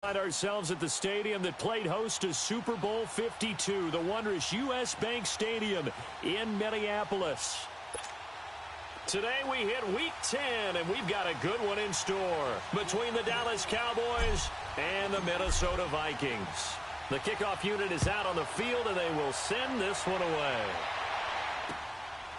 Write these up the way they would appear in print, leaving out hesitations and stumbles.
Find ourselves at the stadium that played host to Super Bowl 52, the wondrous U.S. Bank Stadium in Minneapolis. Today we hit Week 10, and we've got a good one in store between the Dallas Cowboys and the Minnesota Vikings. The kickoff unit is out on the field, and they will send this one away.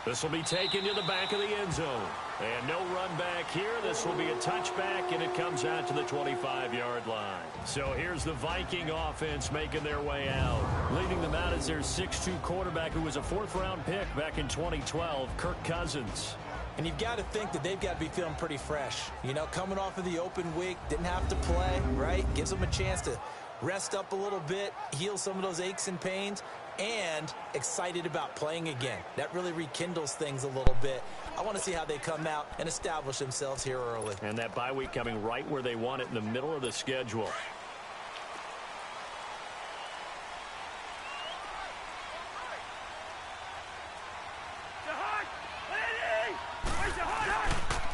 This will be taken to the back of the end zone. And no run back here. This will be a touchback, and it comes out to the 25-yard line. So here's the Viking offense making their way out. Leading them out is their 6'2 quarterback who was a fourth-round pick back in 2012, Kirk Cousins. And you've got to think that they've got to be feeling pretty fresh. You know, coming off of the open week, didn't have to play, right? Gives them a chance to rest up a little bit, heal some of those aches and pains, and excited about playing again. That really rekindles things a little bit. I want to see how they come out and establish themselves here early. And that bye week coming right where they want it, in the middle of the schedule.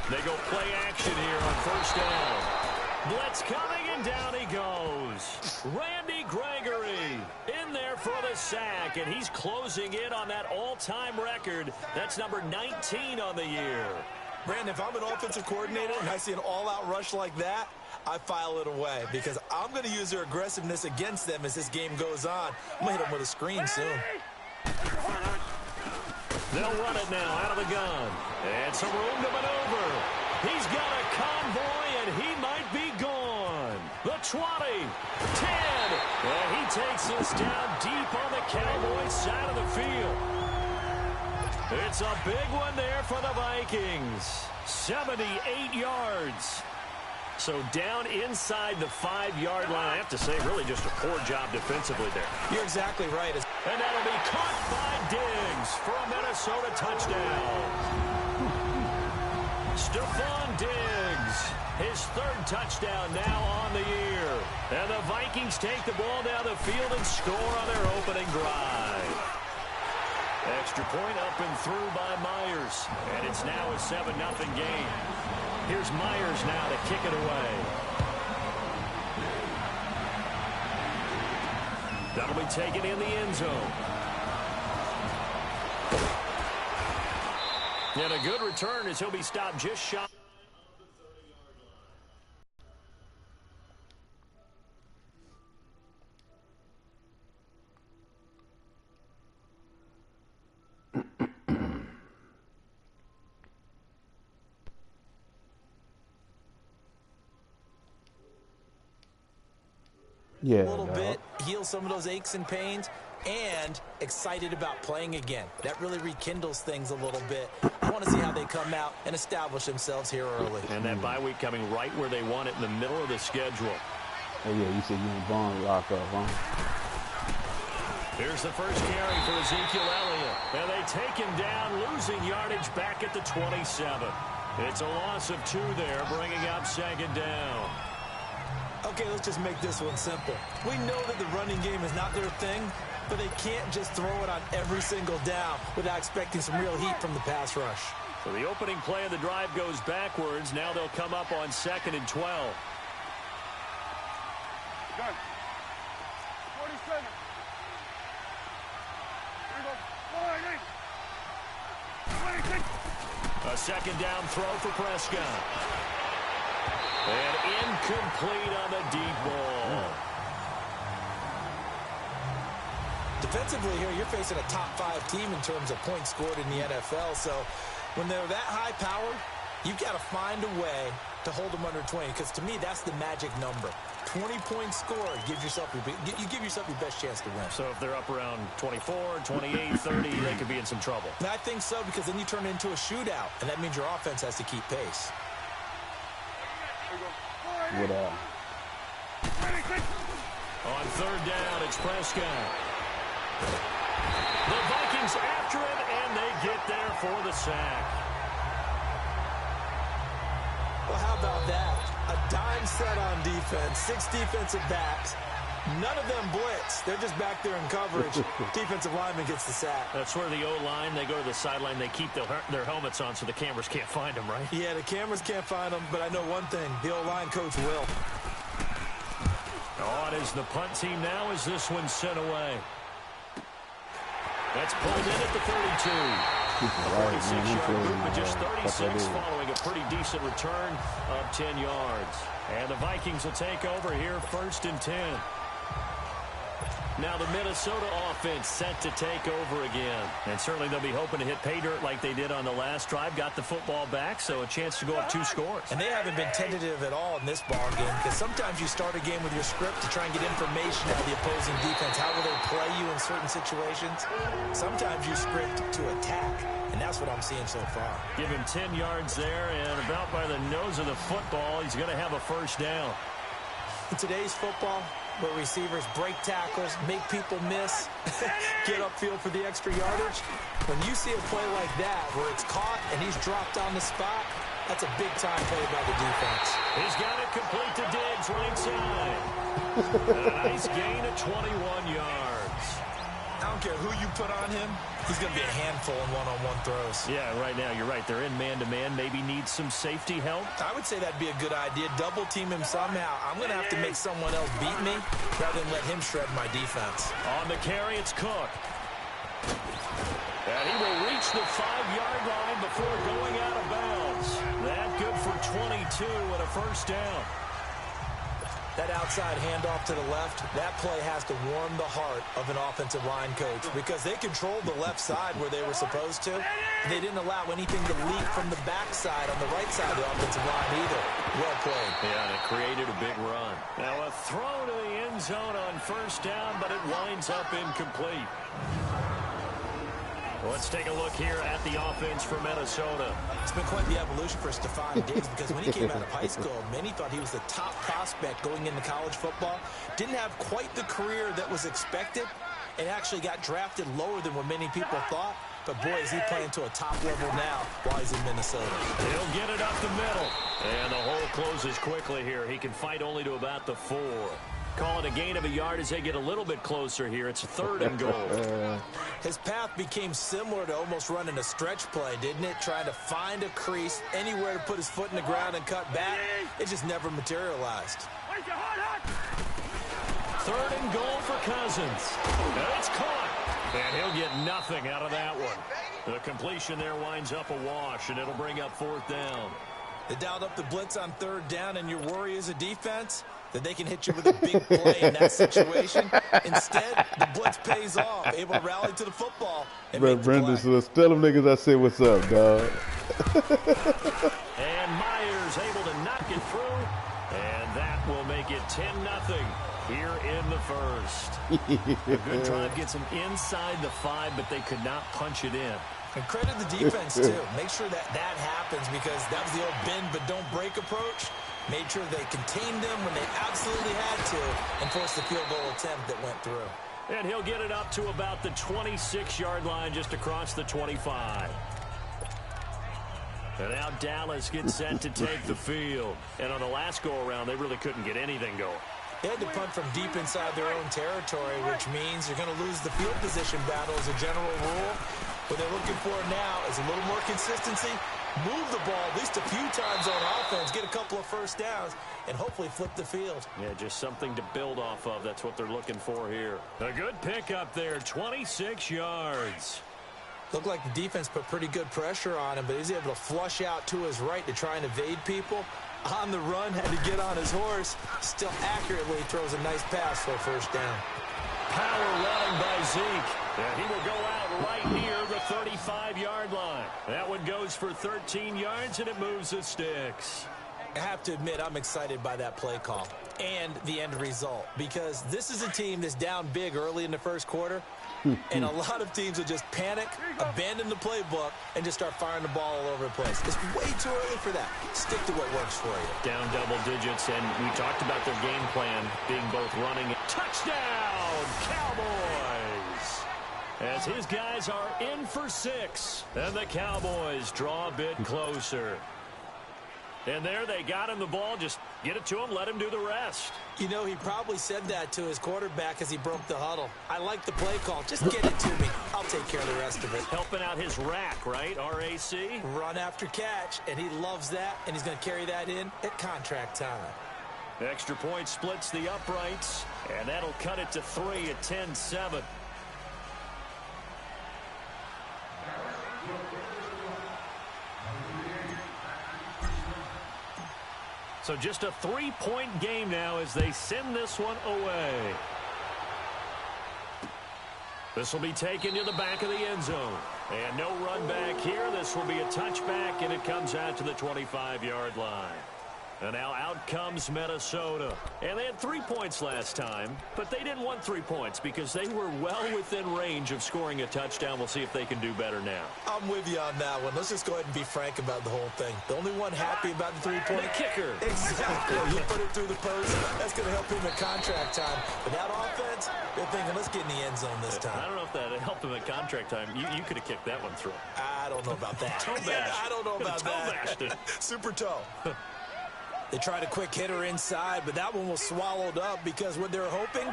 They go play action here on first down. Blitz coming, and down he goes. Randy Gregory in there for the sack, and he's closing in on that all-time record. That's number 19 on the year. Brandon, if I'm an offensive coordinator and I see an all-out rush like that, I file it away because I'm going to use their aggressiveness against them as this game goes on. I'm going to hit them with a screen soon. They'll run it now out of the gun. And some room to maneuver. He's got a convoy, and he might be gone. The 20, 10, and he takes this down deep on the Cowboys side of the field. It's a big one there for the Vikings. 78 yards. So down inside the 5-yard line. I have to say, really just a poor job defensively there. You're exactly right. And that'll be caught by Diggs for a Minnesota touchdown. Stephon Diggs, his third touchdown now on the year. And the Vikings take the ball down the field and score on their opening drive. Extra point up and through by Myers. And it's now a 7-0 game. Here's Myers now to kick it away. That'll be taken in the end zone. And a good return as he'll be stopped just shy. A little bit, heal some of those aches and pains, and excited about playing again. That really rekindles things a little bit. I want to see how they come out and establish themselves here early. And that bye week coming right where they want it, in the middle of the schedule. Oh, yeah, you said you and Bond lock up, huh? Here's the first carry for Ezekiel Elliott. And they take him down, losing yardage back at the 27. It's a loss of 2 there, bringing up second down. Okay, let's just make this one simple. We know that the running game is not their thing, but they can't just throw it on every single down without expecting some real heat from the pass rush. So the opening play of the drive goes backwards. Now they'll come up on 2nd and 12. Done. 47. Here we go. 26. A second down throw for Prescott. And incomplete on the deep ball. Defensively here, you're facing a top 5 team in terms of points scored in the NFL. So when they're that high powered, you've got to find a way to hold them under 20. Because to me, that's the magic number. 20-point score gives yourself you give yourself your best chance to win. So if they're up around 24, 28, 30, they could be in some trouble. And I think so, because then you turn it into a shootout, and that means your offense has to keep pace. What up? On third down, it's Prescott. The Vikings after him, and they get there for the sack. Well, how about that? A dime set on defense, 6 defensive backs. None of them blitz. They're just back there in coverage. Defensive lineman gets the sack. That's where the O-line, they go to the sideline, they keep their helmets on so the cameras can't find them, right? Yeah, the cameras can't find them, but I know one thing. The O-line coach will. on as the punt team now as this one's sent away. That's pulled in at the 32. A 46-yard group with just 36 following a pretty decent return of 10 yards. And the Vikings will take over here 1st and 10. Now the Minnesota offense set to take over again. And certainly they'll be hoping to hit pay dirt like they did on the last drive. Got the football back, so a chance to go up 2 scores. And they haven't been tentative at all in this ball game, because sometimes you start a game with your script to try and get information out of the opposing defense. How will they play you in certain situations? Sometimes you script to attack, and that's what I'm seeing so far. Give him 10 yards there, and about by the nose of the football, he's going to have a 1st down. In today's football, where receivers break tackles, make people miss, get upfield for the extra yardage, when you see a play like that where it's caught and he's dropped on the spot, that's a big-time play by the defense. He's got it complete to Diggs right side. A nice gain of 21 yards. I don't care who you put on him, he's going to be a handful in one-on-one throws. Yeah, right now, you're right. They're in man-to-man. Maybe needs some safety help. I would say that'd be a good idea. Double team him somehow. I'm going to have to make someone else beat me rather than let him shred my defense. On the carry, it's Cook. And he will reach the 5-yard line before going out of bounds. That good for 22 and a 1st down. That outside handoff to the left, that play has to warm the heart of an offensive line coach, because they controlled the left side where they were supposed to. They didn't allow anything to leak from the backside on the right side of the offensive line either. Well played. Yeah, and it created a big run. Now a throw to the end zone on 1st down, but it winds up incomplete. Let's take a look here at the offense for Minnesota. It's been quite the evolution for Stephon Diggs, because when he came out of high school, many thought he was the top prospect going into college football. Didn't have quite the career that was expected, and actually got drafted lower than what many people thought. But boy, is he playing to a top level now while he's in Minnesota. He'll get it up the middle. And the hole closes quickly here. He can fight only to about the 4. Call it a gain of a yard as they get a little bit closer here. It's 3rd and goal. His path became similar to almost running a stretch play, didn't it? Trying to find a crease, anywhere to put his foot in the ground and cut back. It just never materialized. 3rd and goal for Cousins. And it's caught. And he'll get nothing out of that one. The completion there winds up a wash, and it'll bring up 4th down. They dialed up the blitz on 3rd down, and your worry as a defense that they can hit you with a big play in that situation. Instead, the blitz pays off, able to rally to the football and make the Brendan, play. so tell them niggas I said what's up, dog. And Myers able to knock it through, and that will make it 10-0 here in the 1st. A good drive gets them inside the 5, but they could not punch it in. And credit the defense, too. Make sure that happens, because that was the old bend but don't break approach. Made sure they contained them when they absolutely had to and forced the field goal attempt that went through. And he'll get it up to about the 26-yard line, just across the 25. And now Dallas gets set to take the field. And on the last go-around, they really couldn't get anything going. They had to punt from deep inside their own territory, which means you're going to lose the field position battle as a general rule. What they're looking for now is a little more consistency, move the ball at least a few times on offense, get a couple of 1st downs, and hopefully flip the field. Yeah, just something to build off of. That's what they're looking for here. A good pickup there, 26 yards. Looked like the defense put pretty good pressure on him, but he's able to flush out to his right to try and evade people. On the run, had to get on his horse. Still accurately throws a nice pass for a 1st down. Power running by Zeke. And he will go out right near the 35-yard line. That one goes for 13 yards, and it moves the sticks. I have to admit, I'm excited by that play call and the end result, because this is a team that's down big early in the 1st quarter, and a lot of teams will just panic, abandon the playbook, and just start firing the ball all over the place. It's way too early for that. Stick to what works for you. Down double digits, and we talked about their game plan being both running and touchdown, Cowboys! As his guys are in for 6, and the Cowboys draw a bit closer. And there they got him the ball. Just get it to him, let him do the rest. You know, he probably said that to his quarterback as he broke the huddle. I like the play call. Just get it to me. I'll take care of the rest of it. Helping out his rack, right? RAC? Run after catch, and he loves that, and he's going to carry that in at contract time. Extra point splits the uprights, and that'll cut it to 3 at 10-7. So just a 3-point game now as they send this one away. This will be taken to the back of the end zone. And no run back here. This will be a touchback, and it comes out to the 25-yard line. And now out comes Minnesota. And they had 3 points last time, but they didn't want 3 points because they were well within range of scoring a touchdown. We'll see if they can do better now. I'm with you on that one. Let's just go ahead and be frank about the whole thing. The only one happy about the 3-point. The kicker. Exactly. You put it through the post. That's going to help him at contract time. But that offense, they're thinking, let's get in the end zone this time. I don't know if that helped him at contract time. You could have kicked that one through. I don't know about that. Toe bash. I don't know about that. Super toe. They tried a quick hitter inside, but that one was swallowed up because what they're hoping,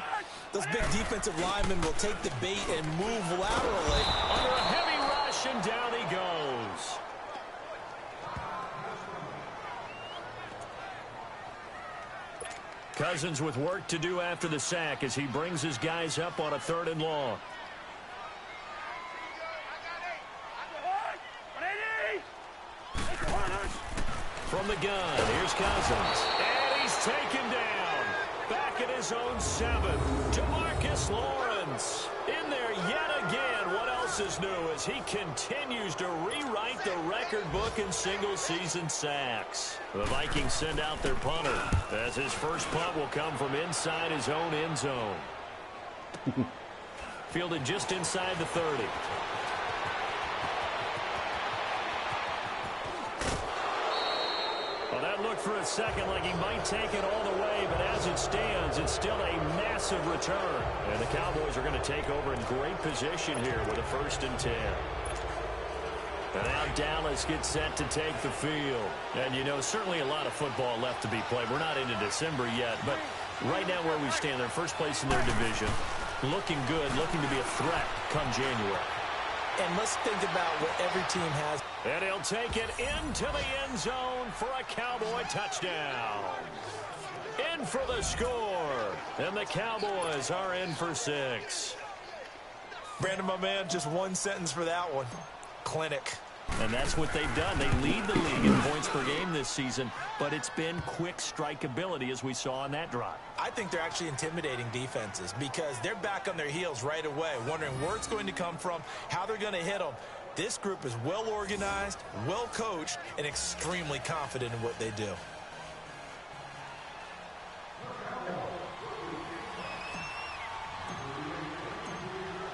those big defensive linemen will take the bait and move laterally. Under a heavy rush, and down he goes. Cousins with work to do after the sack as he brings his guys up on a 3rd and long. From the gun, here's Cousins. And he's taken down. Back at his own 7. DeMarcus Lawrence in there yet again. What else is new as he continues to rewrite the record book in single-season sacks. The Vikings send out their punter as his first punt will come from inside his own end zone. Fielded just inside the 30. Well, that looked for a second like he might take it all the way, but as it stands, it's still a massive return. And the Cowboys are going to take over in great position here with a 1st and 10. And now Dallas gets set to take the field. And, you know, certainly a lot of football left to be played. We're not into December yet, but right now where we stand, they're first place in their division. Looking good, looking to be a threat come January. And let's think about what every team has. And he'll take it into the end zone for a Cowboy touchdown. In for the score. And the Cowboys are in for 6. Brandon, my man, just one sentence for that one. Clinic. And that's what they've done. They lead the league in points per game this season, but it's been quick strikeability as we saw on that drive. I think they're actually intimidating defenses because they're back on their heels right away, wondering where it's going to come from, how they're going to hit them. This group is well organized, well coached, and extremely confident in what they do.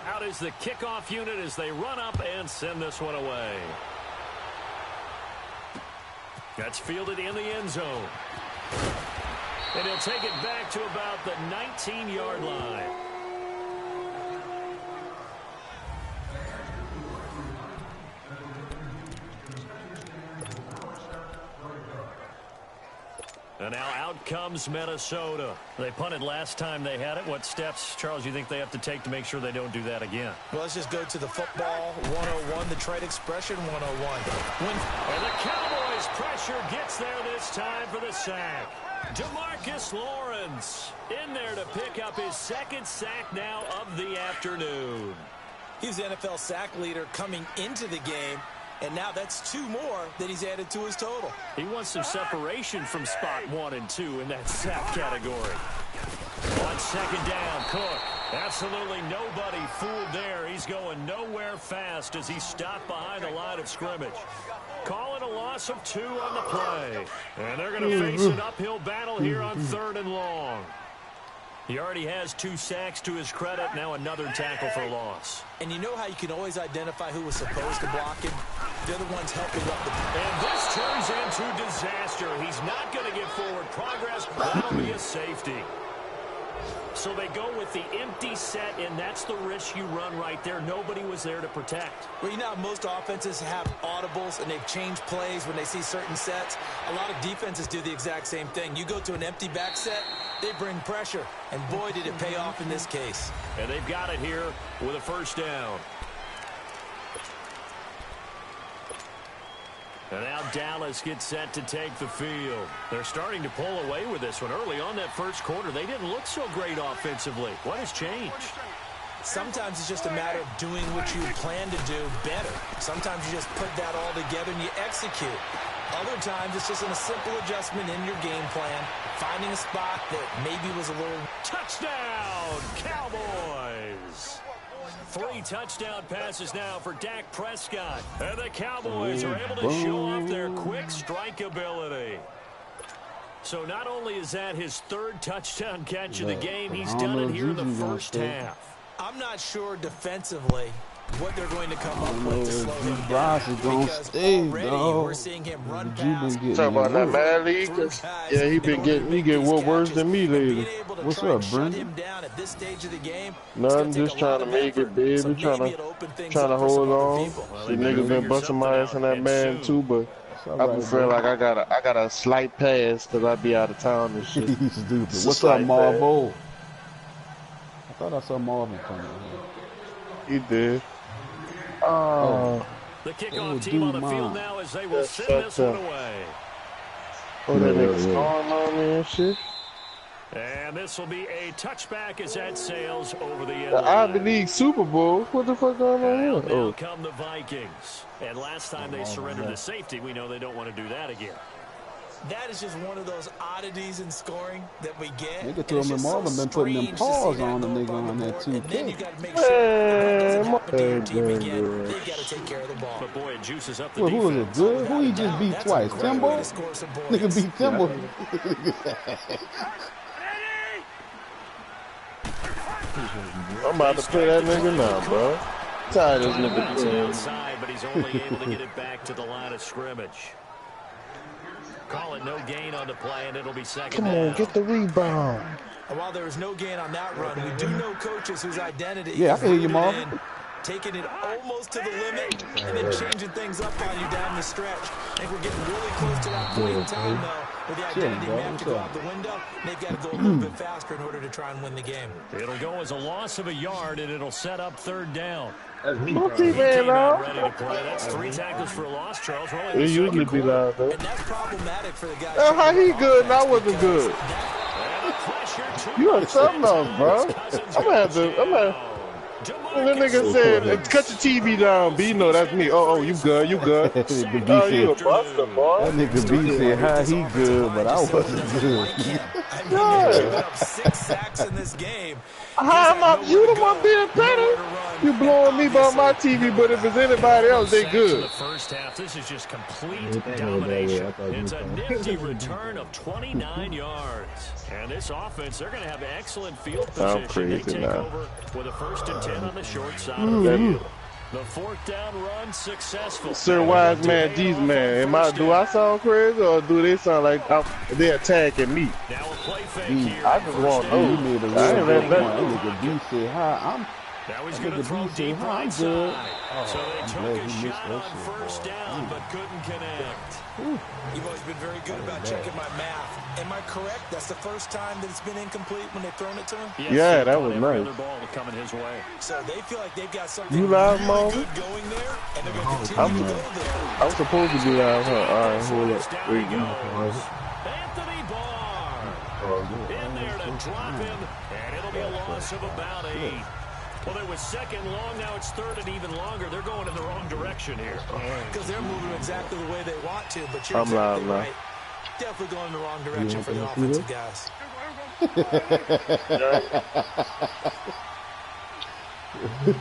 Out is the kickoff unit as they run up and send this one away. That's fielded in the end zone. And he'll take it back to about the 19-yard line. And now out comes Minnesota. They punted last time they had it. What steps, Charles, you think they have to take to make sure they don't do that again? Well, let's just go to the football 101, the trade expression 101. And the Cowboys' pressure gets there this time for the sack. DeMarcus Lawrence in there to pick up his 2nd sack now of the afternoon. He's the NFL sack leader coming into the game. And now that's 2 more that he's added to his total. He wants some separation from spot 1 and 2 in that sack category. On 2nd down, Cook. Absolutely nobody fooled there. He's going nowhere fast as he stopped behind the line of scrimmage. Calling a loss of 2 on the play. And they're going to face an uphill battle here on 3rd and long. He already has 2 sacks to his credit. Now another tackle for loss. And you know how you can always identify who was supposed to block him? They're the ones helping up the... And this turns into disaster. He's not going to get forward progress. That'll be a safety. So they go with the empty set, and that's the risk you run right there. Nobody was there to protect. Well, you know how most offenses have audibles, and they've changed plays when they see certain sets. A lot of defenses do the exact same thing. You go to an empty back set, they bring pressure. And boy, did it pay off in this case. And they've got it here with a 1st down. And now Dallas gets set to take the field. They're starting to pull away with this one. Early on that first quarter, they didn't look so great offensively. What has changed? Sometimes it's just a matter of doing what you plan to do better. Sometimes you just put that all together and you execute. Other times it's just a simple adjustment in your game plan, finding a spot that maybe was a little... Touchdown, Cowboys! 3 touchdown passes now for Dak Prescott. And the Cowboys are able to show off their quick strike ability. So not only is that his 3rd touchdown catch of the game, he's done it here in the first half. I'm not sure defensively what they're going to come up with to slow him down. Because already we're seeing him run past. Talk about that Mad League. Yeah, he get worse than me lately. What's up, Brandon? Nothing, just trying to make it big. We're trying to hold on. The niggas been busting my ass on that man too, but I be feeling like I got a slight pass because I be out of town and shit. He's stupid. What's up, Marvel? I thought I saw Marvin coming in. He did. The kickoff team on the field now as they will send this one away. Oh, that nigga's going on there and shit. And this will be a touchback as that sails over the end. The Ivy League Super Bowl. What the fuck going on here? Now come the Vikings. And last time they surrendered to safety, we know they don't want to do that again. That is just one of those oddities in scoring that we get. Nigga told me Marvin been putting them paws on the nigga on that 2K. And then you got to make sure their team again. They've got to take care of the ball. But boy, it juices up the Who was it? Good? Who he just beat twice? Timbo? Nigga beat Timbo. I'm about to play that nigga now, bro. Tired of this nigga. Outside, but he's only able to get it back to the line of scrimmage. Call it no gain on the play, and it'll be second Come on, get the rebound. And while there was no gain on that run, we do know coaches whose identity I can hear you, Marvin. Taking it almost to the limit and then changing things up on you down the stretch. I think we're getting really close to that point in time, though, where the identity may have to go out the window. They've got to go a little bit faster in order to try and win the game. It'll go as a loss of a yard, and it'll set up 3rd down. Man, Ready to play. That's 3 tackles for a loss, Charles. It usually be like that. And that's problematic for the guy. How he good and I wasn't good? You are something else, bro. I'm gonna have to. That nigga said, cut your TV down, B. No, that's me. Oh, you good, you good. Oh, you a buster, boy. That nigga B said, how he good, but I wasn't good. Yeah. 6 sacks in this game. How am I? You the one being better? You blowing me by my TV, but if it's anybody else, they good. The first half, this is just complete domination. It's a nifty return of 29 yards. And this offense, they're going to have excellent field position. They take over with a 1st and 10 on the short side of the field. The 4th down run successful. Sir Wise Man, G's man. Do I sound crazy or do they sound like they're attacking me? Now a play fake here. I just want to know. I ain't read that. Nigga B said, hi, Now he's going to throw deep right side. So they took a shot on 1st down, but couldn't connect. You've always been very good about checking my math. Am I correct? That's the first time that it's been incomplete when they've thrown it to him? Yes, yeah, that was nice. Ball coming his way. So they feel like they've got something really good going there, and they're going to continue to go there. I'm supposed to be live, huh? All right, hold up. There you go. Anthony Barr in there to drop him, and it'll be a loss of about 8. Well, it was 2nd long, now it's 3rd and even longer. They're going in the wrong direction here. Because they're moving exactly the way they want to, but you're exactly right. Definitely going in the wrong direction for the offensive guys.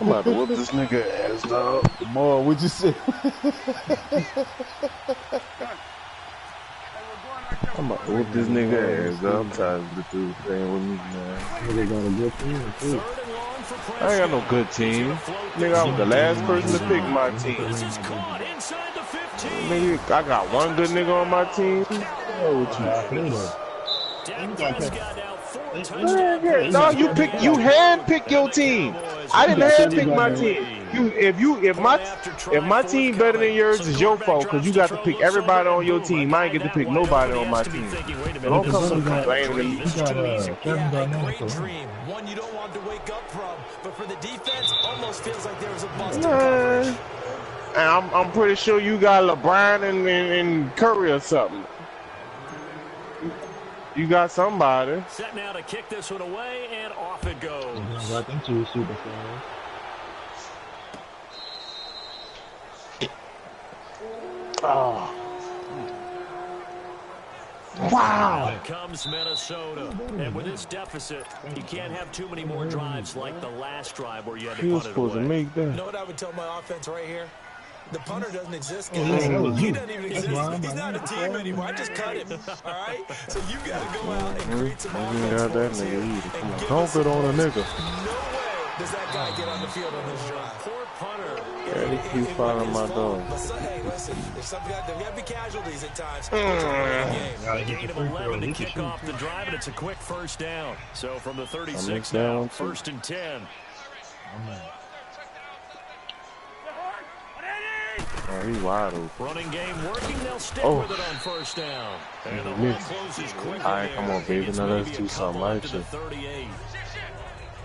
I'm about to whoop this nigga ass, dog. More, what'd you say? I'm about to whoop this nigga ass, dog. I'm tired of the dude playing with me, man. They got a good team, too. I ain't got no good team. Nigga, I was the last person to pick my team. Nigga, I got one good nigga on my team. No, you hand pick your team. I didn't hand pick my team. If my team better than yours, it's your fault because you got to pick everybody on your team. I ain't get to pick nobody on my team. Don't come complaining to me. Great dream, one you don't want to wake up from, but for the defense, almost feels like there was a bust. I'm pretty sure you got LeBron and Curry or something. You got somebody. Set now to kick this one away, and off it goes. I think two superstars. Oh. Wow. Out comes Minnesota. And with this deficit, you can't have too many more drives like the last drive where you had to He was punt it supposed away. to make that. You know what I would tell my offense right here? The punter doesn't exist, guys. Oh, He doesn't even exist. He's not a team anymore. I just cut him. All right? So you got to go out and create some offense for us here. And Don't bet on a nigga. no way does that guy get on the field on this drive. Poor punter. Yeah, he keeps following my dog. But hey, listen, there's got to be casualties at times. Gain of 11 to kick off the drive, and it's a quick first down. So from the 36 now, first and 10. Oh, he's wide open. Running game working. They'll stick with it on first down. And the hole closes quickly. All right, come on, baby. Now let's do something like this. this.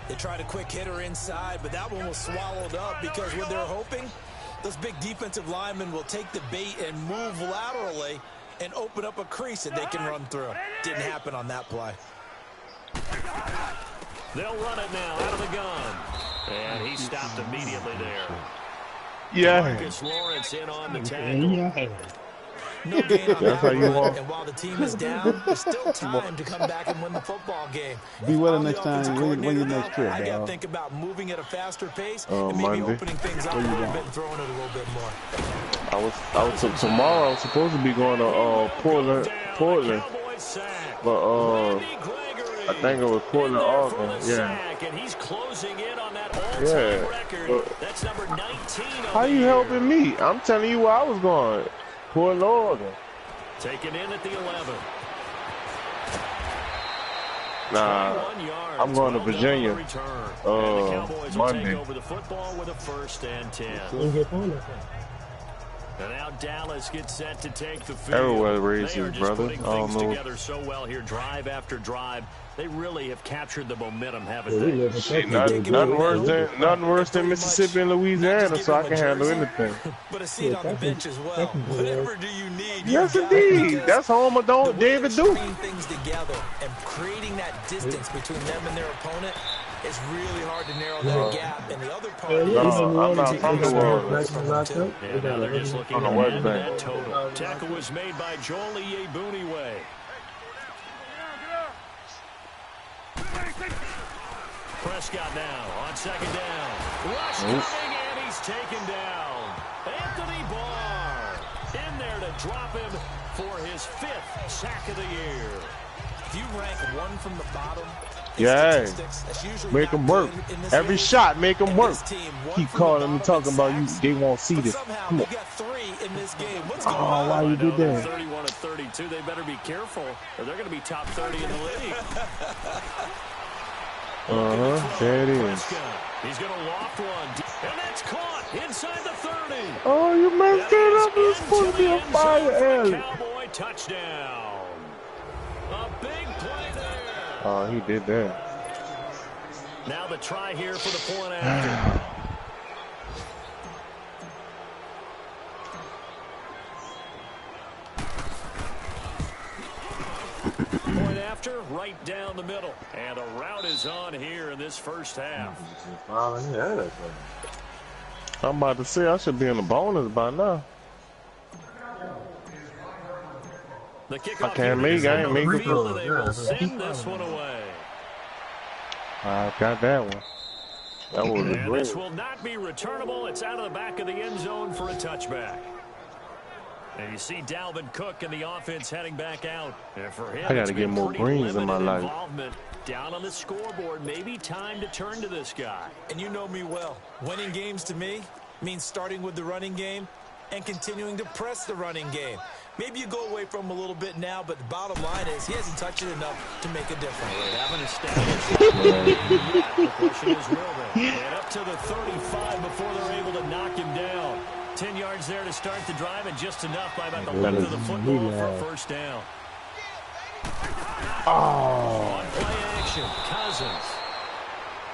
They tried a quick hitter inside, but that one was swallowed up because what they're hoping, those big defensive linemen will take the bait and move laterally and open up a crease that they can run through. Didn't happen on that play. They'll run it now out of the gun. And he stopped immediately there. Yeah. Marcus Lawrence in on the tackle. No gain on That's that how you run, want. and while the team is down, there's still time to come back and win the football game. Be well I'm next the offensive time. When your coordinator next now, trip, I got to dog? think about moving at a faster pace and maybe Monday. opening things up a little bit and throwing it a little bit more. Tomorrow I was supposed to be going to Portland, but I think it was Portland, Oregon. Yeah. And he's closing in on that all-time record. That's number 19. How you helping me? I'm telling you where I was going. Portland, Oregon. Taken in at the 11. Nah, I'm going to Virginia. Monday. Take over the football with a first and 10. And now Dallas gets set to take the field. Everywhere races, they are just brother. putting I don't things know. together so well here, drive after drive. They really have captured the momentum, haven't they? Nothing worse than Mississippi and Louisiana, so I can handle anything. But a seat on the bench as well. Whatever do you need? Yes, indeed. That's home of David Duke. Putting things together and creating that distance between them and their opponent is really hard to narrow that gap. And the other part I'm not from the world. And now they're just looking On the to West add Bank. that total. Tackle was made by Joel Iyebuniwe. Prescott now on second down. Rush coming, and he's taken down. Anthony Barr in there to drop him for his 5th sack of the year. If you rank one from the bottom, Yeah, make them work. Every shot, make them work. Keep calling me talking about you. They won't see this. Come on. Oh, why you did that? 31 to 32. They better be careful, or they're going to be top 30 in the league. There it is. He's going to loft one, and that's caught inside the 30. Oh, you messed it up. It's supposed to be a fire alley. Cowboy touchdown. A big play there. Oh, he did that. Now the try here for the point after. Point after, right down the middle. And a route is on here in this first half. I'm about to say I should be in the bonus by now. The I can't make it. I ain't making They will send this one away. I got that one. That was a And great. this will not be returnable. It's out of the back of the end zone for a touchback. And you see Dalvin Cook and the offense heading back out. And for him, I gotta it's get been more pretty greens in my limited life. involvement. Down on the scoreboard, maybe time to turn to this guy. And you know me well. Winning games to me means starting with the running game and continuing to press the running game. Maybe you go away from him a little bit now, but the bottom line is he hasn't touched it enough to make a difference. They haven't established the question is will they? And up to the 35 before they're able to knock him down. 10 yards there to start the drive, and just enough by about the length of the football for a first down. On play action, Cousins.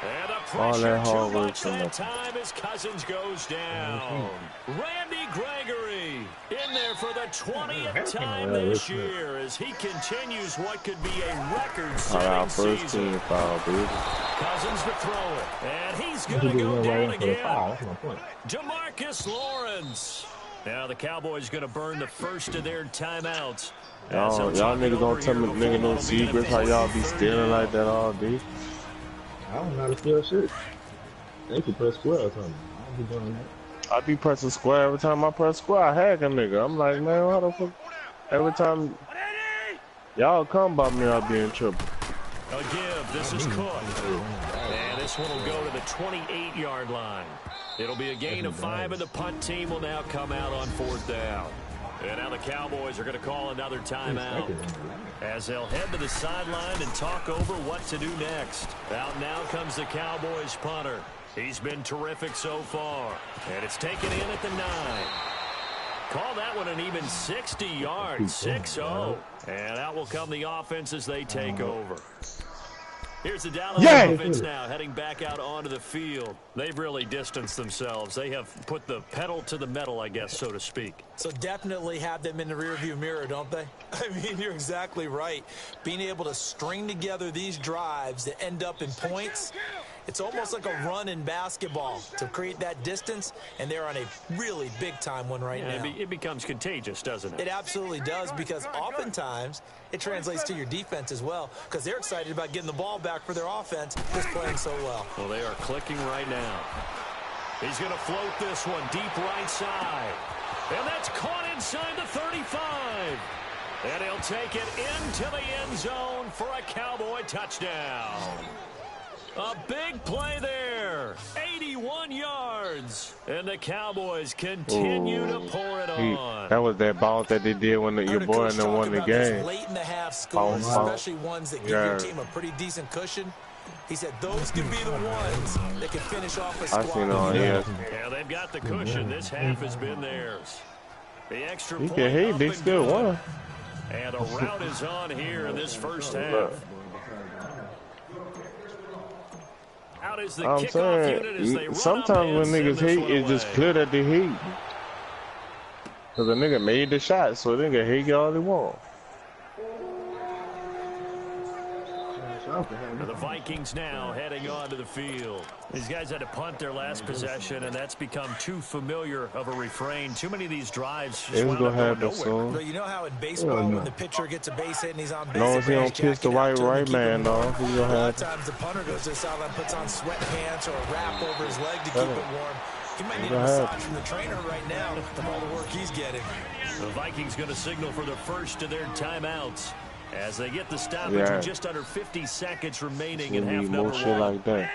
And the pressure too much that time as Cousins goes down. Randy Gregory in there for the 20th time this year as he continues what could be a record-setting season. Cousins to throw it, and he's going to go down again. Demarcus Lawrence. Now the Cowboys going to burn the first of their timeouts. Y'all niggas don't tell me nigga no secrets how y'all be stealing like that all day. I don't know how to steal shit. They can press square or something. I don't be doing that. I be pressing square every time I press square. I hack a nigga. I'm like, man, how the fuck? Every time y'all come by me, I'll be in trouble. A give. This is Cook. And this one will go to the 28-yard line. It'll be a gain of 5, and the punt team will now come out on 4th down. And now the Cowboys are going to call another timeout as they'll head to the sideline and talk over what to do next. Out now comes the Cowboys punter. He's been terrific so far. And it's taken in at the 9. Call that one an even 60 yards, 6-0. And out will come the offense as they take over. Here's the Dallas offense now heading back out onto the field. They've really distanced themselves. They have put the pedal to the metal, I guess, so to speak. So definitely have them in the rearview mirror, don't they? I mean, you're exactly right. Being able to string together these drives that end up in points, it's almost like a run in basketball to create that distance, and they're on a really big-time one right now. It becomes contagious, doesn't it? It absolutely does, because oftentimes it translates to your defense as well, because they're excited about getting the ball back for their offense just playing so well. Well, they are clicking right now. He's going to float this one deep right side. And that's caught inside the 35. And he'll take it into the end zone for a Cowboy touchdown. A big play there. 81 yards. And the Cowboys continue to pour it on. That was that bounce that they did when your boy and them won the game. Late in the half scores, especially ones that give your team a pretty decent cushion. He said those could be the ones that can finish off a squad. I seen on here. Yeah, they've got the cushion. This half has been theirs. The extra point they still won. And a rout is on here in this first half. Out is the kickoff unit as they run sometimes when niggas hate, it's just clear that they hate. Because the nigga made the shot, so the nigga hate all they want. The Vikings now heading onto the field. These guys had to punt their last possession, and that's become too familiar of a refrain. Too many of these drives just wound up going nowhere. But you know how in baseball, when the pitcher gets a base hit and he's on base, as he don't piss the right man off, a lot of times the punter goes to the sideline, puts on sweatpants or a wrap over his leg to keep it warm. He might need a massage from the trainer right now from all the work he's getting. The Vikings going to signal for the first of their timeouts as they get the stoppage with just under 50 seconds remaining in half number 1. Shit like that.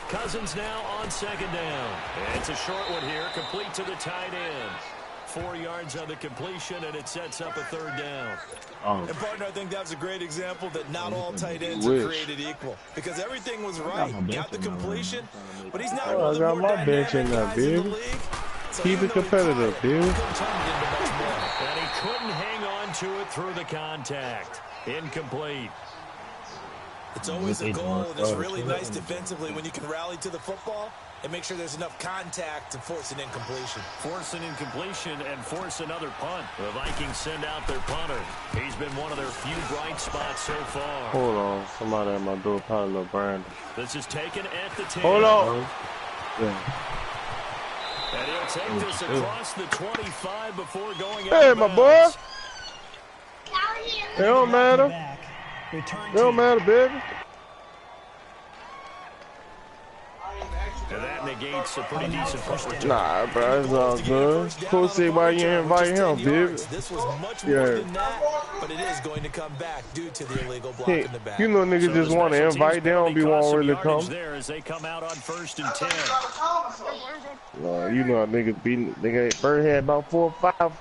Cousins now on 2nd down. It's a short one here, complete to the tight end. 4 yards on the completion, and it sets up a 3rd down. And partner, I think that's a great example that not all tight ends are created equal. Because everything was right. Got the completion, but he's not one of the more dynamic guys in the league. So keep it competitive, dude. And he couldn't hang on to it through the contact. Incomplete. It's always a goal, and it's really nice defensively when you can rally to the football and make sure there's enough contact to force an incompletion. Force an incompletion and force another punt. The Vikings send out their punter. He's been one of their few bright spots so far. Hold on. Somebody at my door, probably little Brandon. This is taken at the 10. Hold on. And he'll take this across the 25 before going out. Hey, my boy. It don't matter. It don't matter, baby. And that negates a pretty decent punt return. Nah, bro, it's all good. Cool, see why you invite him, baby. This was much more than that, but it is going to come back due to the illegal block in the back. You know niggas just want to invite, they don't be wanting really come. There as they come out on 1st and 10. Nah, you know how niggas be, nigga first had about 4 or 5.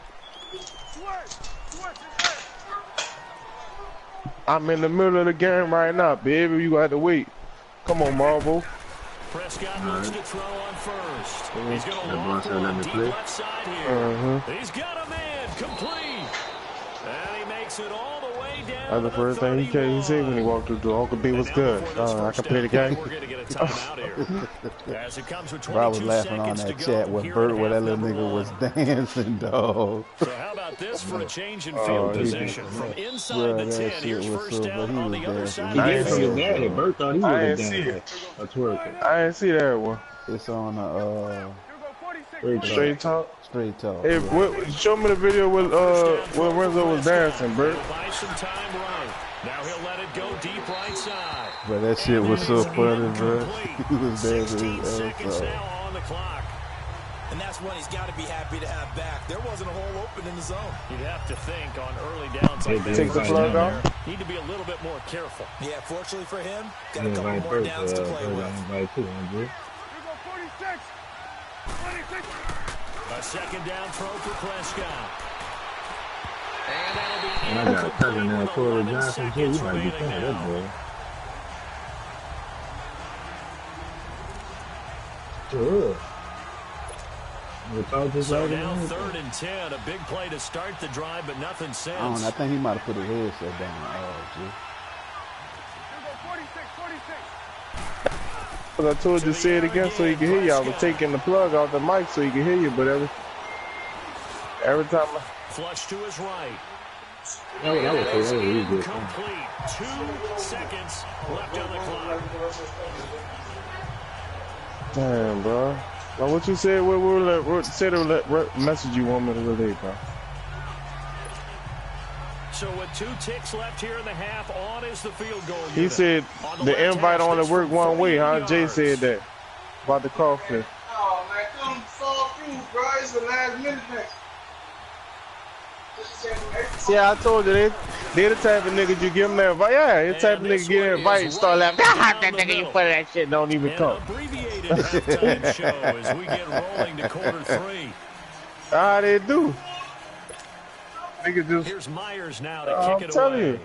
I'm in the middle of the game right now, baby. You got to wait. Come on, Marvel. Prescott looks to throw on 1st. He's going to walk one deep left side here. He's got a man complete. And he makes it all the way down That's the first thing he said when he walked through the door. Uncle B was good. I can play the game. Bro, I was laughing on that chat with Bert where that little nigga was dancing, dog. So how about this for a change in field position? From inside the 10, here's first down on the other side. He did from his daddy. Bert thought he was a twerker. I didn't see that one. It's on Straight talk. Straight talk. Hey, show me the video with Renzo was dancing, Bert. Buy some time right. Now he'll let it go deep right side. But that shit was so funny, bro. He was dancing his ass Now on the clock. And that's when he's got to be happy to have back. There wasn't a hole open in the zone. You'd have to think on early downs like that. Take the plug off. Need to be a little bit more careful. Yeah, fortunately for him, got a couple more downs to play with. A second down throw for Prescott. And I got a cousin now, Corey Johnson, too. You might be fan of that boy. Sure. So now 3rd and 10, a big play to start the drive, but nothing since. I think he might have put his headset down. Because I told you to say it again so he can hear you. I was taking the plug off the mic so he can hear you, but every time Flush to his right. That was really good. Complete. 2 seconds left on the clock. damn, bro. Now what you said, what message you want me to relay, bro? So with 2 ticks left here in the half, on is the field goal. He said the invite only worked one way, huh? Jay said that about the coffee. Oh man, come fall through, bro. It's the last minute thing. See, I told you they the type of niggas you give them that invite. Yeah, the type of nigga get an invite and start laughing. That nigga you put that shit don't even come. Abbreviated halftime show as we get rolling to quarter 3. Ah, they do. Nigga just. Here's Myers now to kick I'm it telling away. you,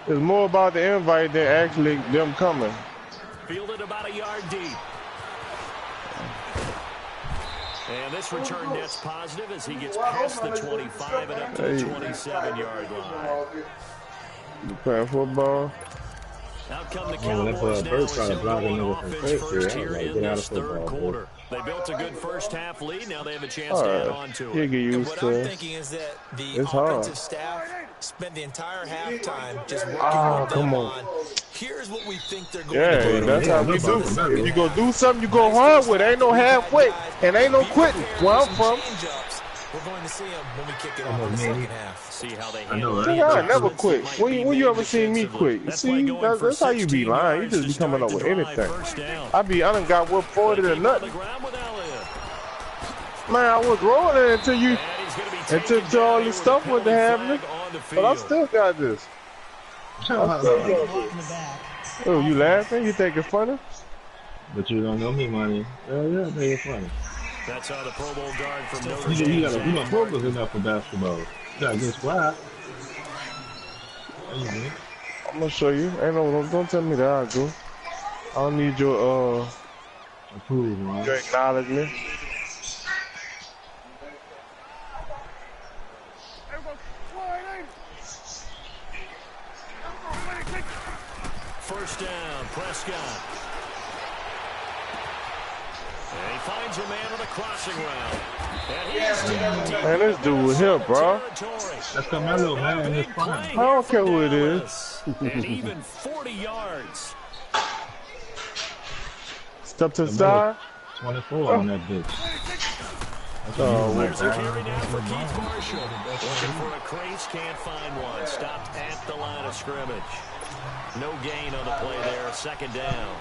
it's more about the invite than actually them coming. Fielded about a yard deep. And this return net's positive as he gets past the 25 and up to the 27-yard line. You playing football? Out come the Cowboys now, assembling offense first here in this 3rd quarter. They built a good first half lead. Now they have a chance to add on to You it. get used What to I'm it. thinking is that the It's hard. offensive staff spent the entire halftime just working with come them on. here's what we think they're going to Yeah, do. that's how we do. If you go do something, you go hard with it. Ain't no halfway, and ain't no quitting. Where I'm from. We're going to see them when we kick it off in the second half. See how they I handle know, it. right? I never quit. When you ever seen me quit? You see, that's how you be lying. You just be coming up with anything. I done got what 40 or nothing. Man, I was rolling until all this stuff went to happening. But I still got this. Oh, you laughing? You think it's funny? But you don't know me, money. Yeah, I think it's funny. That's how the Pro Bowl guard from Notre You Dame. don't focus enough for basketball. You gotta get squad. I'm gonna show you. Ain't no, don't tell me that I do. I don't need your Approve, man. your acknowledgement. First down, Prescott. And he finds a man on a crossing route. And he's down deep. Man, this dude was here, bro. That's Carmelo, man. It's fine. I don't care who it is. And even 40 yards. Step to the side. 24 on that bitch. There's a carry down for Keith Marshall. Looking for a crease, can't find one. Stopped at the line of scrimmage. No gain on the play there. Second down.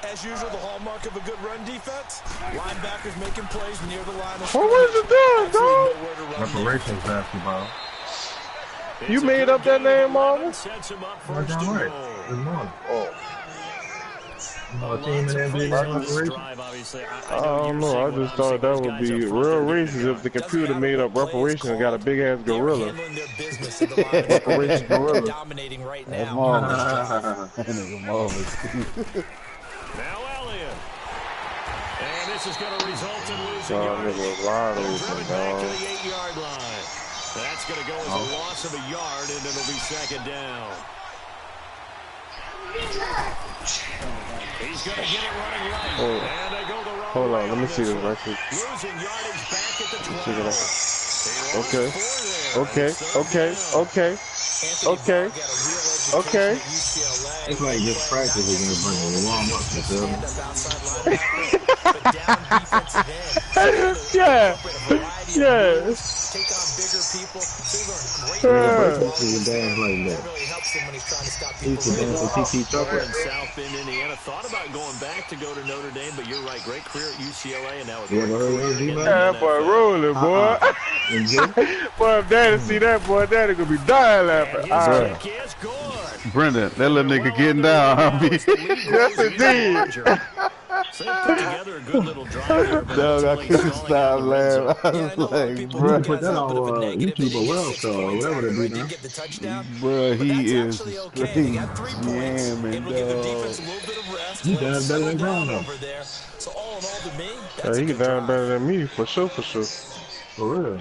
As usual, the hallmark of a good run defense, linebackers making plays near the line of What scrimmage. was it doing, dog? Reparations basketball. You made up that name, Marvin? Sets him up That's first all and right. goal. Good morning. Oh, You know, a team in NBA reparations. I don't know. I just thought that would be real racist if the computer made up reparations and got a big ass gorilla. Handling their business in the line of scrimmage. Gorilla. Dominating right That's now. marvelous. That nigga marvelous. Now Elliott. And this is going to result in losing Oh, yards. nigga was wide Driven open, back to dog. the 8-yard line. That's going to go as a loss of a yard, and it'll be second down. He's going to get it running right. And they go the wrong Hold way on, let me see this right quick. Losing yardage back at the 12. Okay. It's like just practice against Brandon. You warm up, you feel me? Yeah. Take on bigger people. So you learn great. Dance like that. Really helps him when he's trying to stop He used to people. dance with T.T. Tucker. In South Bend, Indiana. Thought about going back to go to Notre Dame, but you're right. Great career at UCLA, and now a You ever heard of AG, man? Yeah, boy, rolling, boy. Boy, if daddy see that, boy, daddy gonna be dying laughing. Is good. Brendan, that little nigga getting down. Yes, indeed. So they put together a good little drive there, but Dog, I couldn't stop laughing. I was like, You bro, can put that on YouTube or well star or whatever they do now. bro, he is straight jamming, dog. He does better than Brown though. So all in all, to me, Yeah, he can done better than me, for sure. For real.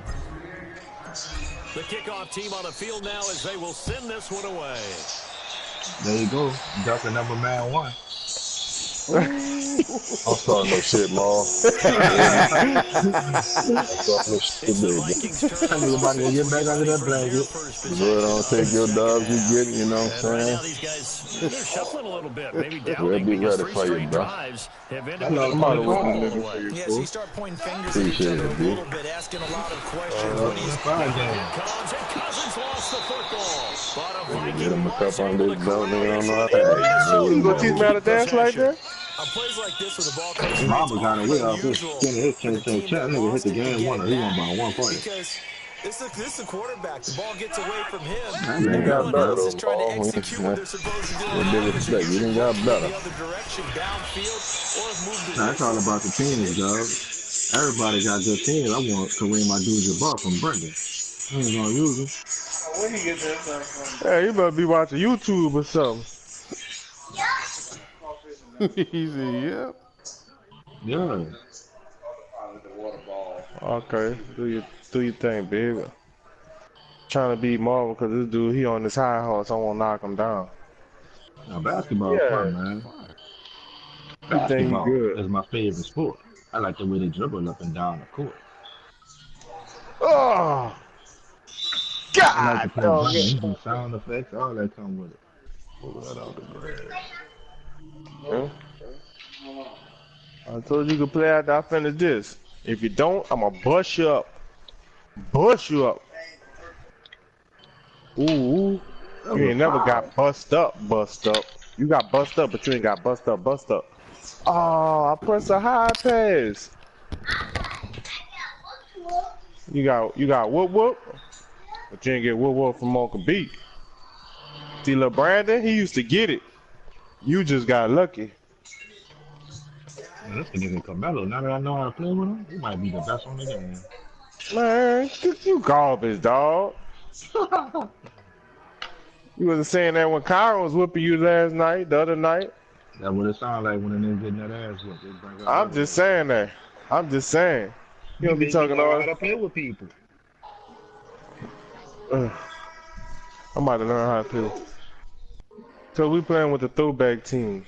the kickoff team on the field now as they will send this one away. There you go. You got the number man one. I'm starting no shit, Ma. I'm starting no shit, baby. Everybody gonna get back under that blanket. Bro, don't take your dubs you get, you know what I'm Right now, saying? these guys, they're shuffling a little bit, maybe We'll doubting be because ready 3 for you, straight bro. drives have ended Hello, with somebody a was ball looking away. for you, Yeah, so fool. you start pointing fingers at each Appreciate other it, a B. little bit, asking a lot of questions. What do you Fine game. Comes, and Cousins lost the football. But a Viking Get him a was cup on able this to belt, nigga, don't know how corral to it. act. You gonna teach me how to dance like that? On plays like this where the ball comes His straight, mama got it with off his unusual skin his for the chin. team that Nigga hit lost the it to game get winner. it He won back. by 1 point. Because this is the quarterback. The ball gets away from him. That nigga got Everyone better else is though, trying to Paul. execute what they're supposed to do. With due respect, you done got better. The other direction, downfield, or have moved Nah, it's all about the teams, dog. Everybody got good teams. I want Kareem Abdul-Jabbar from Brendan. I ain't gonna use him. Where he get that stuff from? Yeah, you better be watching YouTube or something. He said, yep. Yeah. Okay, do your thing, baby. Trying to beat Marvel because this dude, he on this high horse. I want to knock him down. Now, basketball is fun, man. You think he Basketball good? is my favorite sport. I like the way they dribble up and down the court. Oh, I like God! to play buttons and sound effects, all that come with it. Pull that out the grass. Yeah. I told you could play after I finish this. If you don't, I'm gonna bust you up. Bust you up. Ooh. You ain't never got bust up. You got bust up, but you ain't got bust up. Oh, I pressed a high pass. You got whoop, but you ain't get whoop from Uncle B. See, Lil Brandon, he used to get it. You just got lucky. Man, this nigga Carmelo, now that I know how to play with him, he might be the best on the game. Man, you garbage, dog. You wasn't saying that when Kyron was whipping you the other night. That's what it sounds like when a nigga getting that ass whipped. I'm just saying that. I'm just saying. You don't be talking all all. how to play with people. I'm about to learn how to play. So we playing with the throwback teams.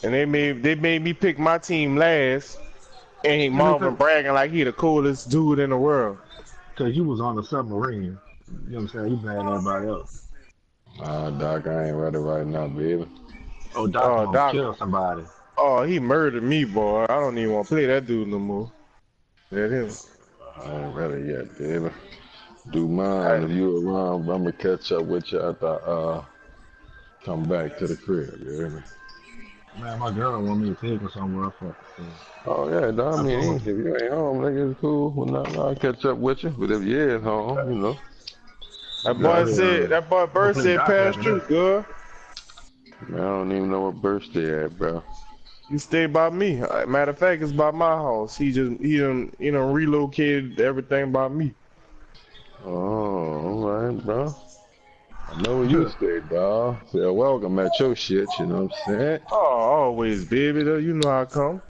And they made me pick my team last, and Marvin bragging like he the coolest dude in the world. Cause you was on the submarine. You know what I'm saying? You playing everybody else. Doc, I ain't ready right now, baby. Oh, Doc, Doc. kill somebody. Oh, he murdered me, boy. I don't even want to play that dude no more. That him. I ain't ready yet, baby. Do mine. If you around, I'm gonna catch up with you after come back to the crib, you hear me? Man, my girl want me to take her somewhere. Oh yeah, dog, I mean, if you ain't home, nigga, it's cool. Well, I'll catch up with you. But if you is home, you know. That boy Bird said pass through, girl. Man, I don't even know what birthday at, bro. You stay by me. Matter of fact, it's by my house. He done relocated everything by me. Oh, all right, bro. I know where you stay, dog. Feel welcome at your shit, you know what I'm saying? Oh, always, baby. You know how I come.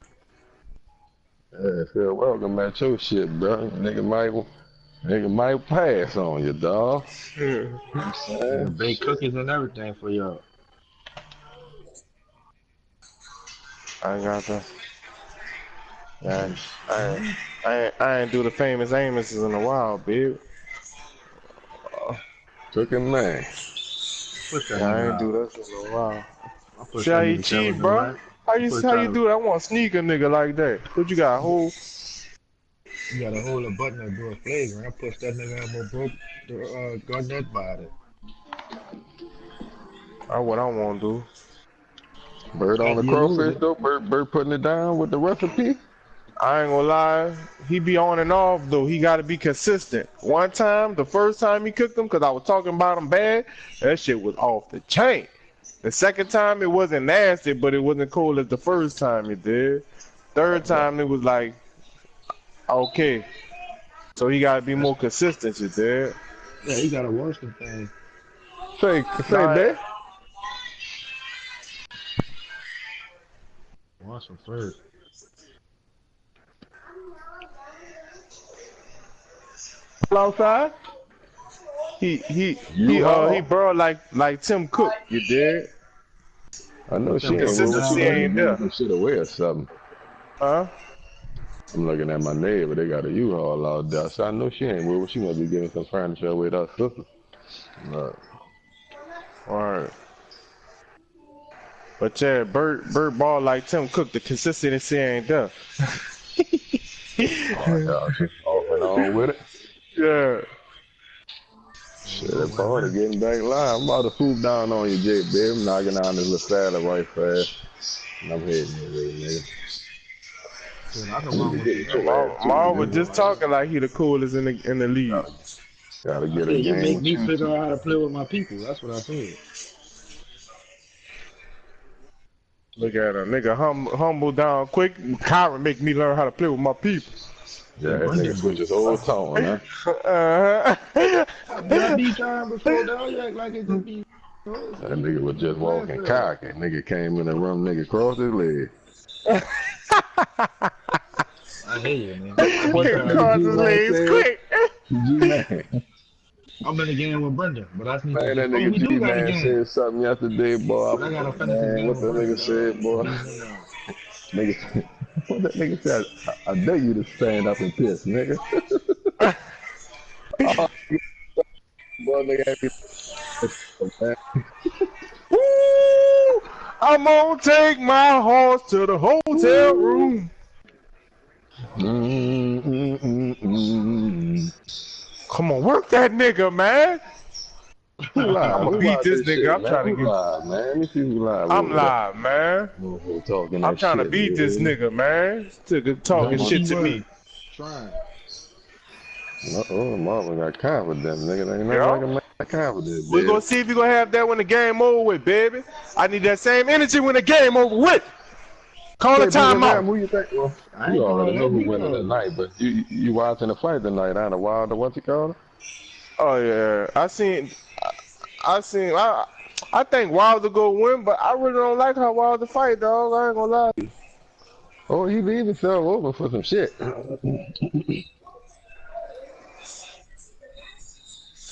Yeah, feel welcome at your shit, bro. Nigga might pass on you, dog. You know what I'm saying? Bake cookies and everything for y'all. I got the. Yeah, I ain't do the famous Amos's in a while, babe. Cooking man. Push that Yeah, I nigga ain't do out. that shit in a while. I push See how that you nigga cheat, Kevin bro? Durant. How Push you that. do that? I want to sneak a nigga like that. What you got? Whole. You gotta hold a button or do a flagrant. I push that nigga out, but broke the Garnett body. That's what I want to do. Bird on the After you lose crawfish it. though. Bird putting it down with the recipe. I ain't gonna lie. He be on and off though. He got to be consistent. One time, the first time he cooked him, cause I was talking about him bad, that shit was off the chain. The second time it wasn't nasty, but it wasn't cold as the first time it did. Third time it was like okay. So he gotta be more consistent, you did. Yeah, he got a worse than thing. Say Nah, that. Want some fruit. outside. He U-Haul. bro like Tim Cook, you did. I know she Tim ain't Cook was with. She Consistency must down. be ain't giving there. some shit away or something. Huh? I'm looking at my neighbor. They got a U-Haul out there. So I know she ain't with. She must be giving some furniture away to her sister. Alright. But yeah, Bert ball like Tim Cook, the consistency ain't there. Oh, yeah, off and on with it. Yeah. Shit, that party getting back live. I'm about to swoop down on you, Jay, babe. I'm knocking down this little salad right fast. And I'm heading your way, nigga. Shit, I can I need run to with get you. with your ass too, Ma was nigga. just talking like he the coolest in the league. Gotta I get a said you game make with me you figure too. out how to play with my people. That's what I said. Look at him, nigga, humble down quick. Kyron make me learn how to play with my people. Yeah, And that nigga Brendan switch do. his whole tone, huh? I be trying before down. You act like it just be. That nigga was just walking Landfill. cocky. Nigga came in the room, nigga crossed his leg. I hear you, man. I be What that trying. nigga Cross his G-Man legs said? quick. G-Man. I'm in the game with Brendan, but I need to Man, just. that Oh, we nigga do got a G-Man game, said something yesterday, boy. but I gotta finish this Man, game what with that Brendan, nigga dog. said, boy? Beating him down. Nigga, what that nigga said? I dare you to stand up and piss, nigga. Oh, boy, nigga had me, man. Woo! I'm gonna take my horse to the hotel room. Come on, work that nigga, man. Who live? I'm gonna Who beat live this this nigga. shit, I'm man? trying to Who get. live, man? Let me see who live I'm over there. live, man. Motherfucker talking I'm that trying to shit, beat this man. nigga, man. Talking Double shit to me. keyword. Trying. Uh-oh, Marvin got confident, nigga. There ain't nothing like Yeah. a man confident, We're gonna baby. see if you gonna have that when the game over with, baby. I need that same energy when the game over with. Call a Say, brother Ram, timeout. who you think? Well, I you ain't already calling know that. who You winning calling it. tonight, but you watching the fight tonight, huh? The Wilder, what you call it? Oh yeah, I think Wilder go win, but I really don't like how Wilder fight, dog. I ain't gonna lie. Oh, he leave himself open for some shit.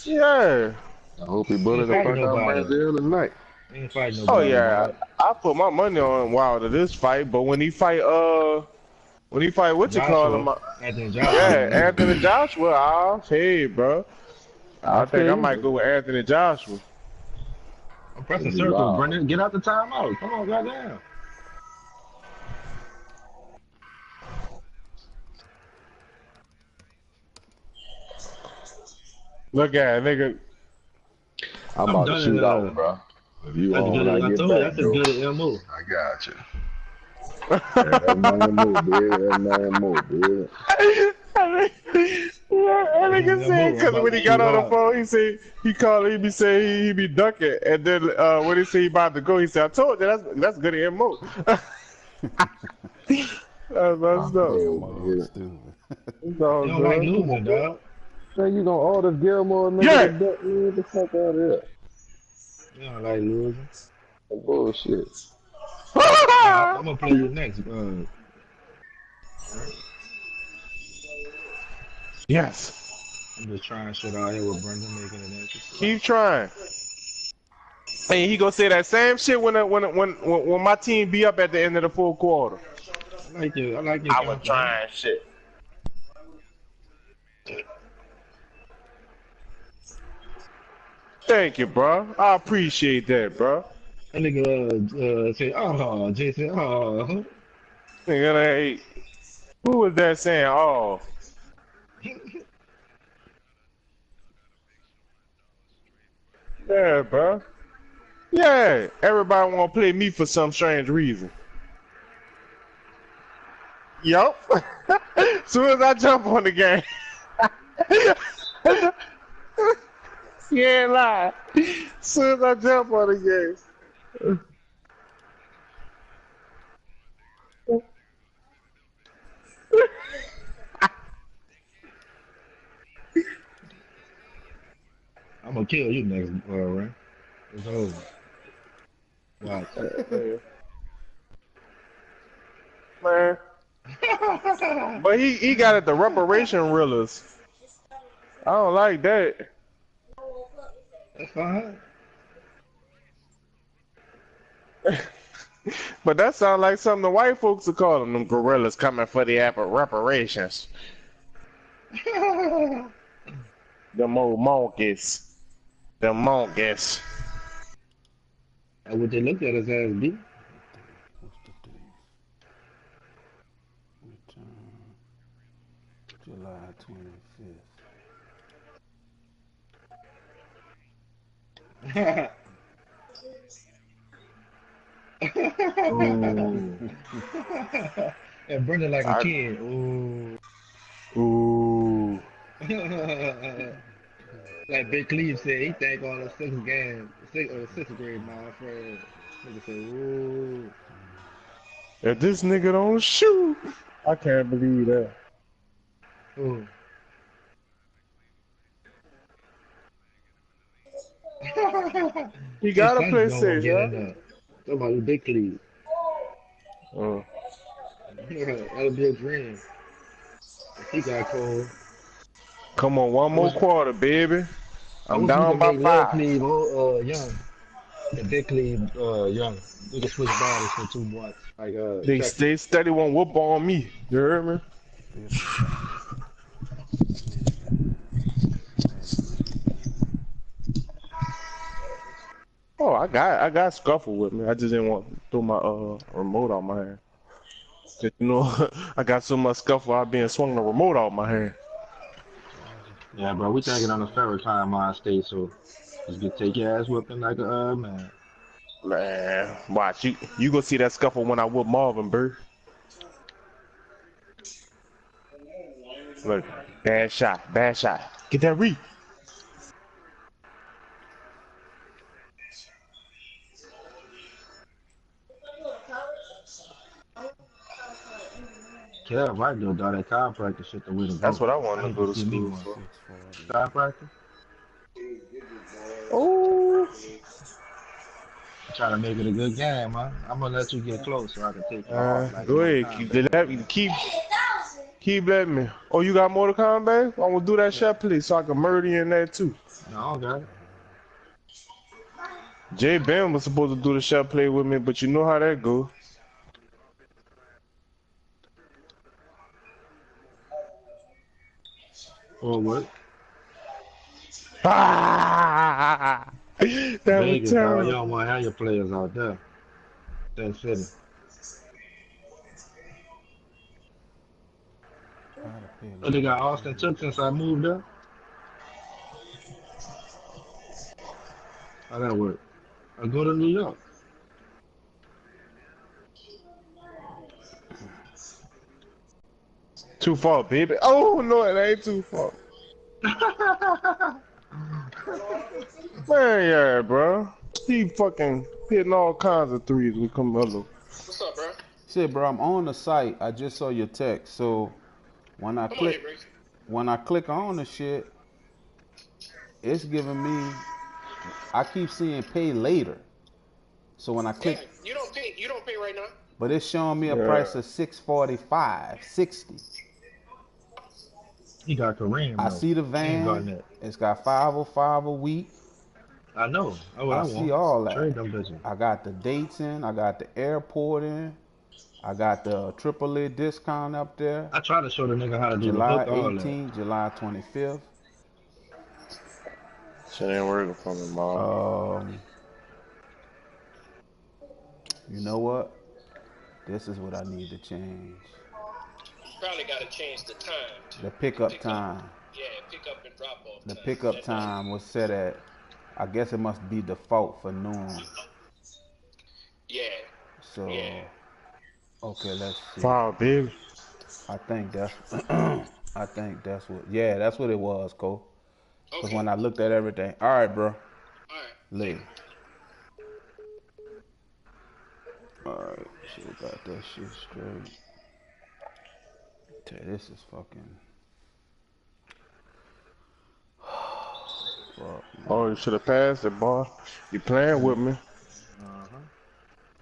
Yeah. I hope he He bullet ain't the fighting fuck out nobody. Brazil tonight. He ain't fighting Oh nobody, yeah. dog. I put my money on Wilder this fight, but when he fight what you call him? Joshua. Anthony Joshua, Yeah, you know. Anthony Joshua. I'll hey, bro. I I think tell I you, might go with Anthony Joshua. I'm pressing it'll be circles, wild. Brendan. Get out the timeout. Come on, goddamn. Look at it, nigga. I'm I'm about to done in shoot out, bro. If you that's on when good. I I get told you back, that's a though, good MO. I got you. Yeah, that's man more, baby. That's man more, baby. That That's nigga an said, MO. I'm because about when to he got shoot on the out. phone, he said, he be saying he be ducking. And then when he said he about to go, he said, I told you, that's good MO. That's I'm messed up. cold, Motherfucker nigga. stupid. It's all They don't like good. losing, dog. Man, you gonna order Gilmore nigga to Yeah! duck me? Get the fuck out of here. They don't like losing. That bullshit. I'm gonna play you next. Yes. I'm just trying shit out here with Brendan making it interesting. Keep trying. And he gonna say that same shit when my team be up at the end of the full quarter. I like you. I like your I was confidence. trying shit. Thank you, bro. I appreciate that, bro. That nigga say, oh, Jason, oh. Nigga, hey, who was that saying? Oh, yeah, bro. Yeah, everybody want to play me for some strange reason. Yup. Soon as I jump on the game. You ain't lie. Soon as I jump on the game. I'm gonna kill you next, right? It's over. Watch. Man. But he got it the reparation reelers. I don't like that. That's fine. But that sounds like something the white folks are calling them gorillas coming for the reparations. Them old monkeys. Them monkeys. And what they looked at his ass beat. What's the date? July 25th. And Brendan like a kid. Ooh. Like Big Cleve said, he think on the sixth game, sixth grade, my friend. Nigga said, ooh. If this nigga don't shoot, I can't believe that. Ooh. He gotta play safe, yeah. huh? Talk about Big Cleve. That'll be a dream. He got cold. Come on, one more quarter, baby. I'm down down by 5. Cleve, young. And Big Cleve, young. We can switch bodies for 2 months. Like, they stay steady, won't whoop on me. You heard me? Oh, I got scuffle with me. I just didn't want to throw my remote out my hand. You know, I got so much scuffle I been swung the remote out my hand. Yeah, bro, we taking on the favorite time on state, so just get take your ass whooping like a man. Man, watch you go see that scuffle when I whoop Marvin, bro. Look, bad shot. Get that read. Yeah, right though, dog. That chiropractor shit the way to go. That's what I wanted to go to school for. Chiropractor? Oh. Try to make it a good game, man. I'm gonna let you get close so I can take you off. Like Go ahead, keep letting me. Oh, you got Mortal Kombat? I'm gonna do that shot, please, so I can murder you in there too. No, I don't got it. Jay Ben was supposed to do the shot play with me, but you know how that go. Oh, what? Ah! That Vegas, was terrible. you don't want to have your players out there. That city. Oh, they got Austin took since I moved up. How that work? I go to New York. Too far, baby. Oh no, it ain't too far. Man, yeah, bro. He fucking hitting all kinds of threes with Camelo. What's up, bro? Shit, bro, I'm on the site. I just saw your text. So when I click on the shit, it's giving me. I keep seeing pay later. So when I click, you don't pay right now. But it's showing me a price of $645.60. He got Kareem I though. see the And van. Garnett. It's got 505 a week. I know. That's what I I see want. all Trade that. them bitches. I got the dates in. I got the airport in. I got the AAA discount up there. I try to show the nigga how to do the July hook, all that. 18th, July 25th. Shit ain't working for me, Mom. You know what? This is what I need to change. Probably got to change the time. The pickup time. Yeah, pick up and drop off. The pickup time was set at, I guess it must be default for noon. Yeah. So, okay, let's see. Wow, baby. I think that's what, yeah, that's what it was, Cole. Because when I looked at everything, all right, bro. All right. Lee. All right, should have got that shit straight. This is fucking. Fuck, oh, you should have passed it, boy. You playing with me.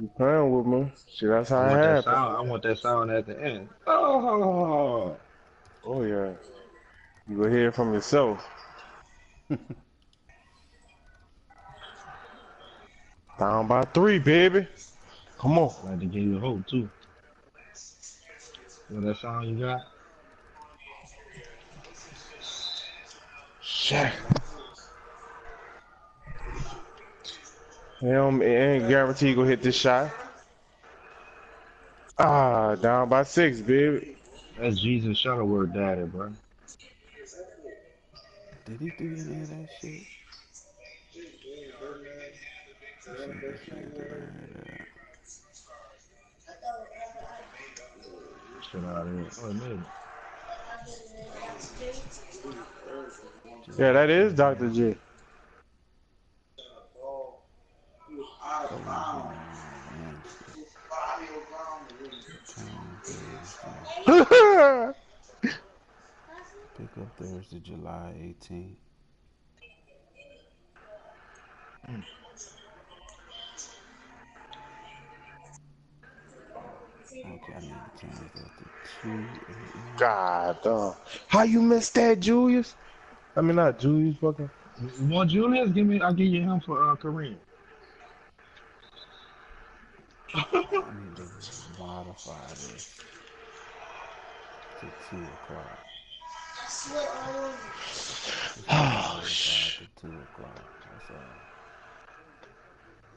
You playing with me. See, that's how it happens. I want that sound at the end. Oh yeah. You go hear it from yourself. Down by 3, baby. Come on. Glad to give you a hope, too. You know that song you got? Shit. It ain't guaranteed you gonna hit this shot. Ah, down by 6, baby. That's Jesus Shuttleworth daddy, bro. Did he do any of that shit? Shit out of here. Oh, man. Yeah, that is Dr. J. Pick up Thursday, July 18th. Okay, I need to change that to 2 a.m. God, dog. How you missed that, Julius? I mean, not Julius, fucking. You want Julius? I'll give you him for Kareem. I need to modify this to 2 o'clock. Oh, shit. To 2 o'clock. That's all.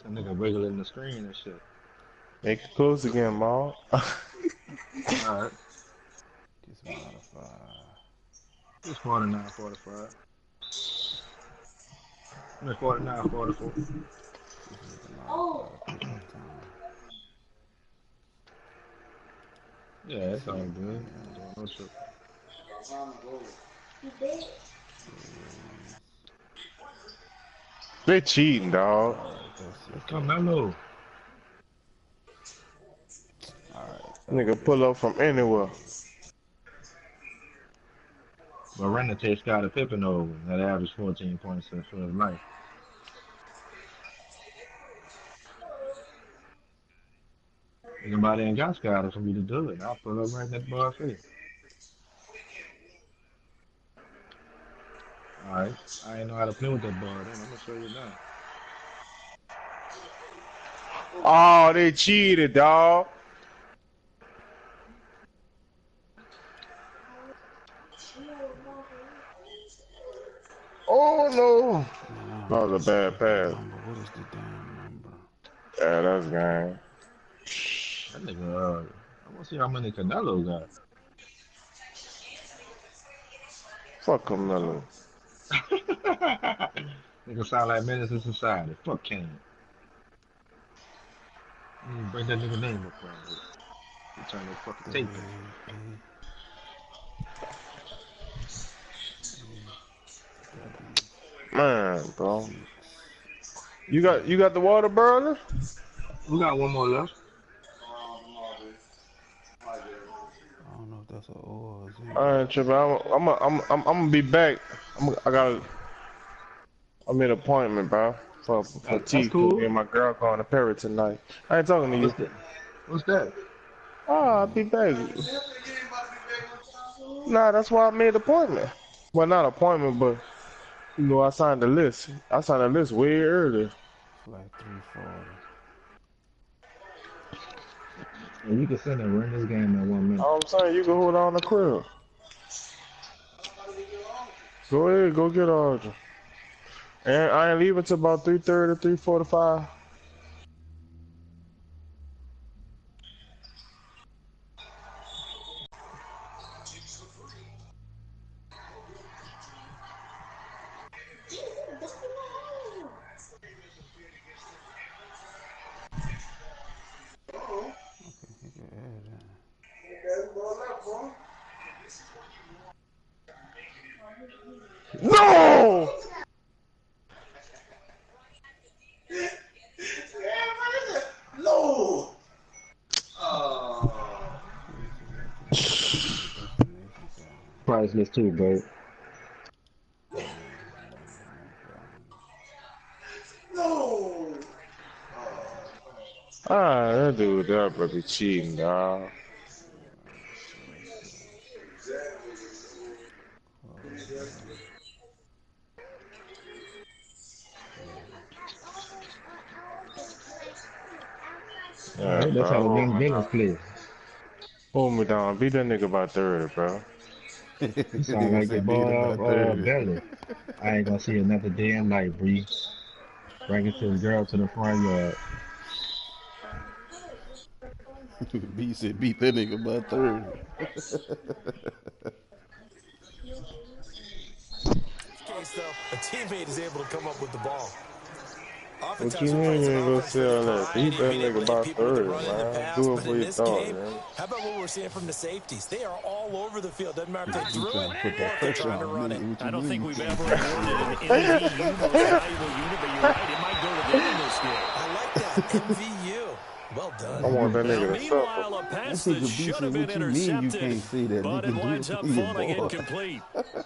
That nigga wiggling the screen and shit. Make it close again, Ma. Alright. Just modify. It's 49:45. It's 49:44. Yeah, it's all good. No trip. They cheating, dog. Carmelo. Nigga pull up from anywhere. But Renner takes Scottie Pippen over. That averaged 14 points for his life. Nobody ain't got Scottie for me to do it. I'll pull up right in that boy's face. Alright. I ain't know how to play with that ball then. I'm gonna show you now. Oh, they cheated, dog. Oh no. That was a bad pass. What is the damn number? Yeah, that's game. That nigga, I wanna see how many Canelo got. Fuck Carmelo. Nigga sound like Menace in Society. Fuck Kane. Bring that nigga name up right here. You turn that fucking tape in. Man, bro. You got the water burner? We got one more left. I don't know if that's an oil. Alright, Trip. I'm gonna be back. I'm in an appointment, bro. For tea. Cool. Me and my girl going to Perry tonight. I ain't talking to you. What's that? Oh, I'll be back. Nah, that's why I made an appointment. Well, not appointment, but you know, I signed the list. I signed the list way earlier. Like 340. And you can send and run this game in 1 minute. All I'm saying, you can hold on the crib. Go ahead, go get Audrey. And I ain't leaving till about 3:30, 3:45. No! No! Priceless too, bro. No! Ah, that dude, that better be cheating, dog. Yeah, That's bro, how the hold young me villains down. play. Hold me down. Beat that nigga by 30, bro. You sound Nigga like the said beat him boy by 30. Belly. I ain't gonna see another damn night, Bree. Bring it to the girl to the front yard. B said beat that nigga by 30. Case though, a teammate is able to come up with the ball. What Oftentimes you we mean praise you an ain't gonna offense say for their all that? Beat variety, that being able nigga to hit by people with the 30, run and the man. pass. Do it But for in your this dog, game, man. how about what we're seeing from the safeties? They are all over the field. Doesn't matter if they You threw it trying to put or that if they're pressure trying to on run it. me. What you I don't mean think you we've can't ever see awarded an it? MVU most valuable unit, but you're right, it might go to them in this game. I like that. MVU. Well done. I want that Now, nigga to suffer. meanwhile, a pass That that nigga B should have said, been what you mean you intercepted, can't see that? but it Nigga, do it winds for up your falling boy. incomplete.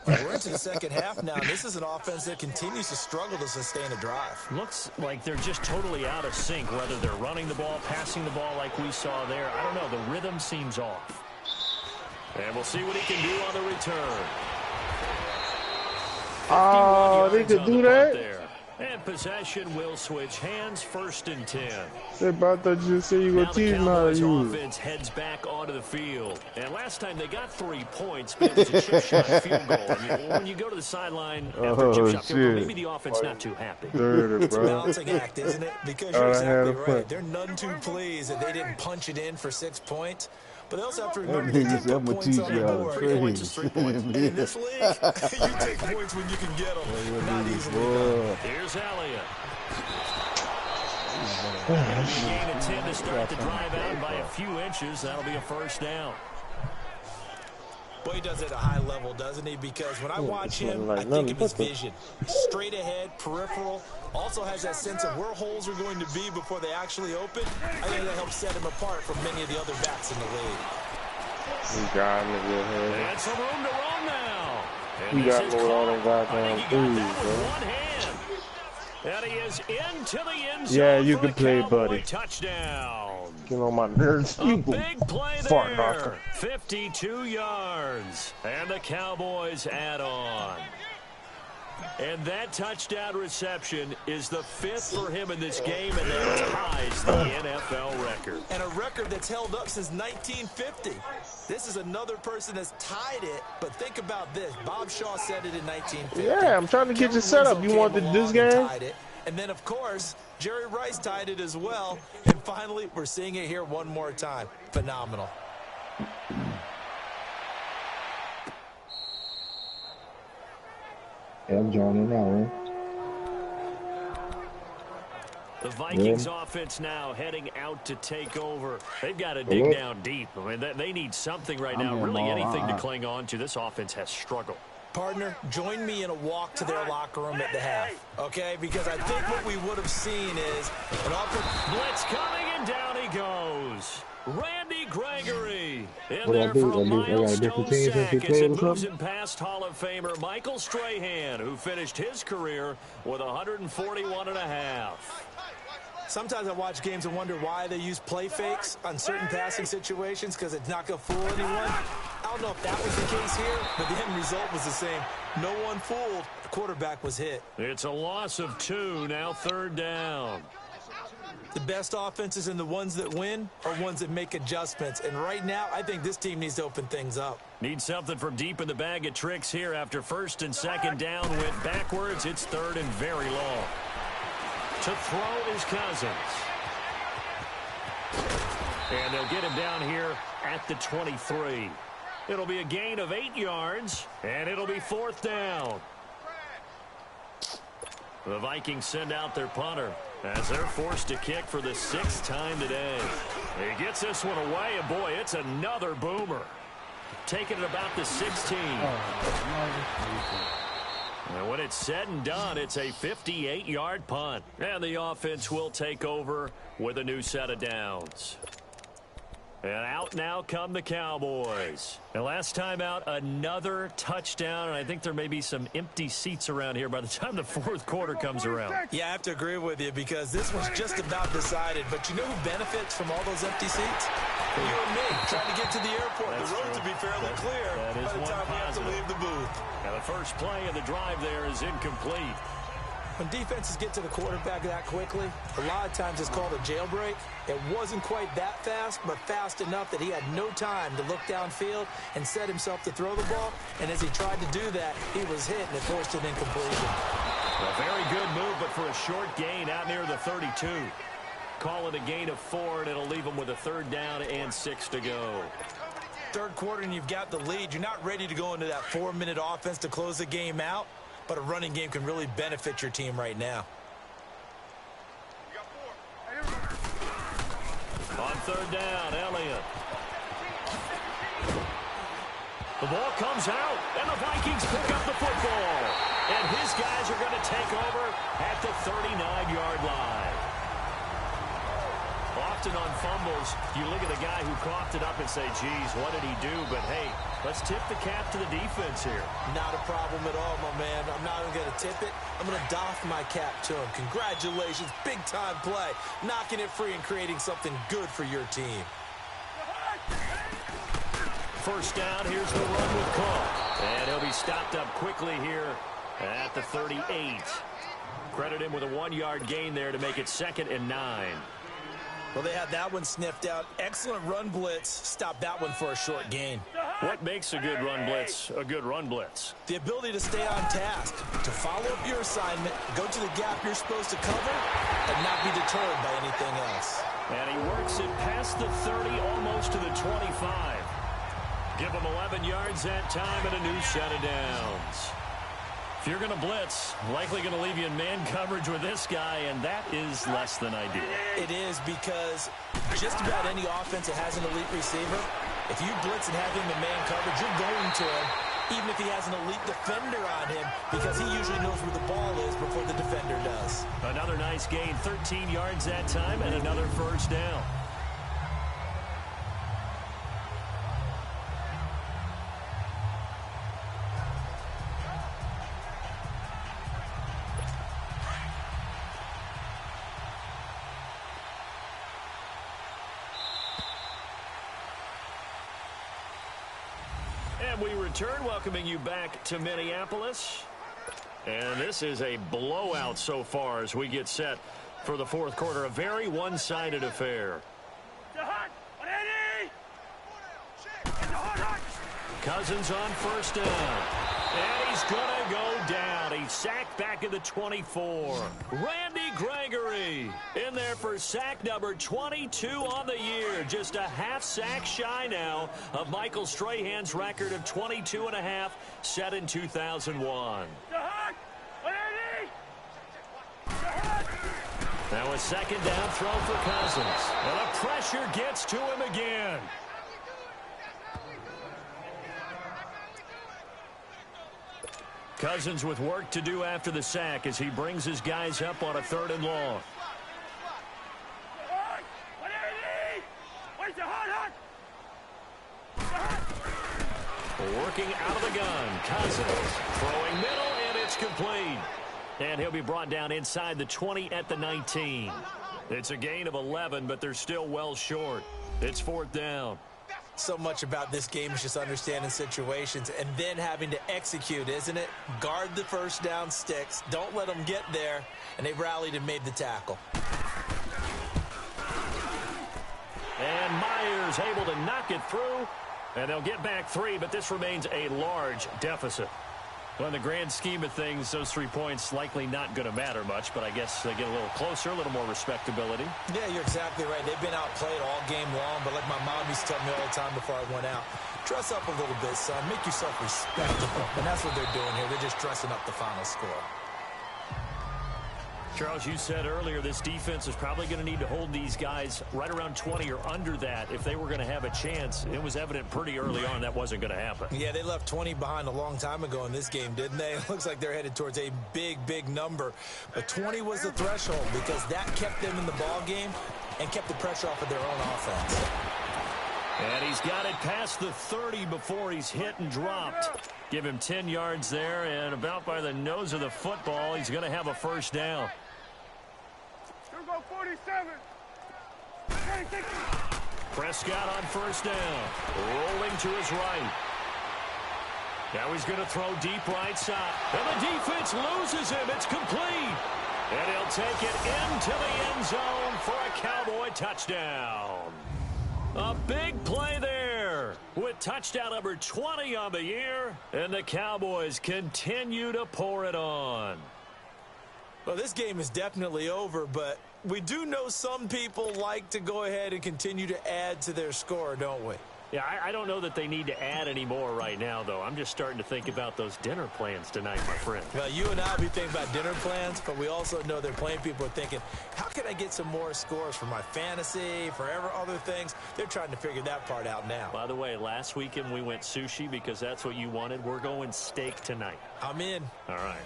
We're into the second half now, and this is an offense that continues to struggle to sustain a drive. Looks like they're just totally out of sync, whether they're running the ball, passing the ball like we saw there. I don't know. The rhythm seems off. And we'll see what he can do on the return. Oh, they could do that? There. And possession will switch hands, 1st and 10. Hey, bro, I thought you said you were Now the teaching how to Cowboys use. offense heads back onto the field. And last time they got 3 points, but it was a chip shot field goal. And when you go to the sideline after a chip shot field goal, maybe the offense not too happy. It's a balancing act, isn't it? Because you're exactly right. They're none too pleased that they didn't punch it in for 6 points. But they also have to remember they did put points on the board. 3 points is 3 points. And in this league, you take points when you can get them. Not easily done. Here's Elliott. Gain of 10 to start the drive out by a few inches. That'll be a 1st down. Boy, he does it at a high level, doesn't he? Because when I watch him, I think of his vision. Straight ahead, peripheral. Also has that sense of where holes are going to be before they actually open. I think that helps set him apart from many of the other backs in the league. He got me good head. And some room to run now. He got me with all them goddamn threes, bro. One hand. And he is into the end zone. Yeah, you can play, buddy. Touchdown. Get on my nerves. A big play there. 52 yards. And the Cowboys add on. And that touchdown reception is the 5th for him in this game, and that ties the NFL record. And a record that's held up since 1950. This is another person that's tied it, but think about this. Bob Shaw said it in 1950. Yeah, I'm trying to get you set up. You want this game? And then, of course, Jerry Rice tied it as well. And finally, we're seeing it here one more time. Phenomenal. Yeah, I'm joining now, man. The Vikings offense now heading out to take over. They've got to dig down deep. I mean, they need something right now, really anything to cling on to. This offense has struggled. Partner, join me in a walk to their locker room at the half, okay? Because I think what we would have seen is an blitz coming, and down he goes. Randy Gregory in there for a milestone sack as it moves him past Hall of Famer Michael Strahan, who finished his career with 141.5. Sometimes I watch games and wonder why they use play fakes on certain passing situations because it's not going to fool anyone. I don't know if that was the case here, but the end result was the same. No one fooled. The quarterback was hit. It's a loss of 2, now 3rd down. The best offenses and the ones that win are ones that make adjustments. And right now, I think this team needs to open things up. Need something from deep in the bag of tricks here after 1st and 2nd down went backwards. It's 3rd and very long. To throw is Cousins. And they'll get him down here at the 23. It'll be a gain of 8 yards, and it'll be 4th down. The Vikings send out their punter as they're forced to kick for the 6th time today. He gets this one away, and boy, it's another boomer. Taking it about the 16. And when it's said and done, it's a 58-yard punt. And the offense will take over with a new set of downs. And out now come the Cowboys. And last time out, another touchdown. And I think there may be some empty seats around here by the time the 4th quarter comes around. Yeah, I have to agree with you because this was just about decided. But you know who benefits from all those empty seats? You and me, trying to get to the airport. That's the road true. to be fairly clear That is by the time we have to leave the booth. Now the first play of the drive there is incomplete. When defenses get to the quarterback that quickly, a lot of times it's called a jailbreak. It wasn't quite that fast, but fast enough that he had no time to look downfield and set himself to throw the ball. And as he tried to do that, he was hit, and it forced an incompletion. A very good move, but for a short gain out near the 32. Call it a gain of 4, and it'll leave him with a 3rd down and 6 to go. 3rd quarter, and you've got the lead. You're not ready to go into that 4-minute offense to close the game out. But a running game can really benefit your team right now. On 3rd down, Elliott. The ball comes out, and the Vikings pick up the football. And his guys are going to take over at the 39-yard line. Often on fumbles, you look at the guy who coughed it up and say, geez, what did he do? But, hey, let's tip the cap to the defense here. Not a problem at all, my man. I'm not even going to tip it. I'm going to doff my cap to him. Congratulations. Big-time play. Knocking it free and creating something good for your team. 1st down, here's the run with Cook. And he'll be stopped up quickly here at the 38. Credit him with a 1-yard gain there to make it 2nd and 9. Well, they had that one sniffed out. Excellent run blitz. Stop that one for a short gain. What makes a good run blitz a good run blitz? The ability to stay on task, to follow up your assignment, go to the gap you're supposed to cover, and not be deterred by anything else. And he works it past the 30, almost to the 25. Give him 11 yards that time and a new set of downs. If you're going to blitz, likely going to leave you in man coverage with this guy, and that is less than ideal. It is because just about any offense that has an elite receiver, if you blitz and have him in man coverage, you're going to him, even if he has an elite defender on him, because he usually knows where the ball is before the defender does. Another nice gain, 13 yards that time, and another 1st down. And we return, welcoming you back to Minneapolis. And this is a blowout so far as we get set for the 4th quarter. A very one-sided affair. Cousins on 1st down. And he's going to go down. He's sacked back at the 24. Randy Gregory in there for sack number 22 on the year. Just a half sack shy now of Michael Strahan's record of 22.5 set in 2001. Now a 2nd down throw for Cousins. And the pressure gets to him again. Cousins with work to do after the sack as he brings his guys up on a 3rd and long. Working out of the gun. Cousins throwing middle, and it's complete. And he'll be brought down inside the 20 at the 19. It's a gain of 11, but they're still well short. It's 4th down. So much about this game is just understanding situations and then having to execute, isn't it? Guard the first down sticks. Don't let them get there. And they rallied and made the tackle. And Myers able to knock it through. And they'll get back 3, but this remains a large deficit. Well, in the grand scheme of things, those 3 points likely not going to matter much, but I guess they get a little closer, a little more respectability. Yeah, you're exactly right. They've been outplayed all game long, but like my mom used to tell me all the time before I went out, dress up a little bit, son. Make yourself respectable. And that's what they're doing here. They're just dressing up the final score. Charles, you said earlier this defense is probably going to need to hold these guys right around 20 or under that if they were going to have a chance. It was evident pretty early on that wasn't going to happen. Yeah, they left 20 behind a long time ago in this game, didn't they? It looks like they're headed towards a big number. But 20 was the threshold because that kept them in the ball game and kept the pressure off of their own offense. And he's got it past the 30 before he's hit and dropped. Give him 10 yards there, and about by the nose of the football, he's going to have a first down. Here go 47. Prescott on first down. Rolling to his right. Now he's going to throw deep right side. And the defense loses him. It's complete. And he'll take it into the end zone for a Cowboy touchdown. A big play there with touchdown number 20 on the year. And the Cowboys continue to pour it on. Well, this game is definitely over, but we do know some people like to go ahead and continue to add to their score, don't we? Yeah, I don't know that they need to add any more right now, though. I'm just starting to think about those dinner plans tonight, my friend. Well, you and I will be thinking about dinner plans, but we also know they're playing people are thinking, how can I get some more scores for my fantasy, for other things? They're trying to figure that part out now. By the way, last weekend we went sushi because that's what you wanted. We're going steak tonight. I'm in. All right.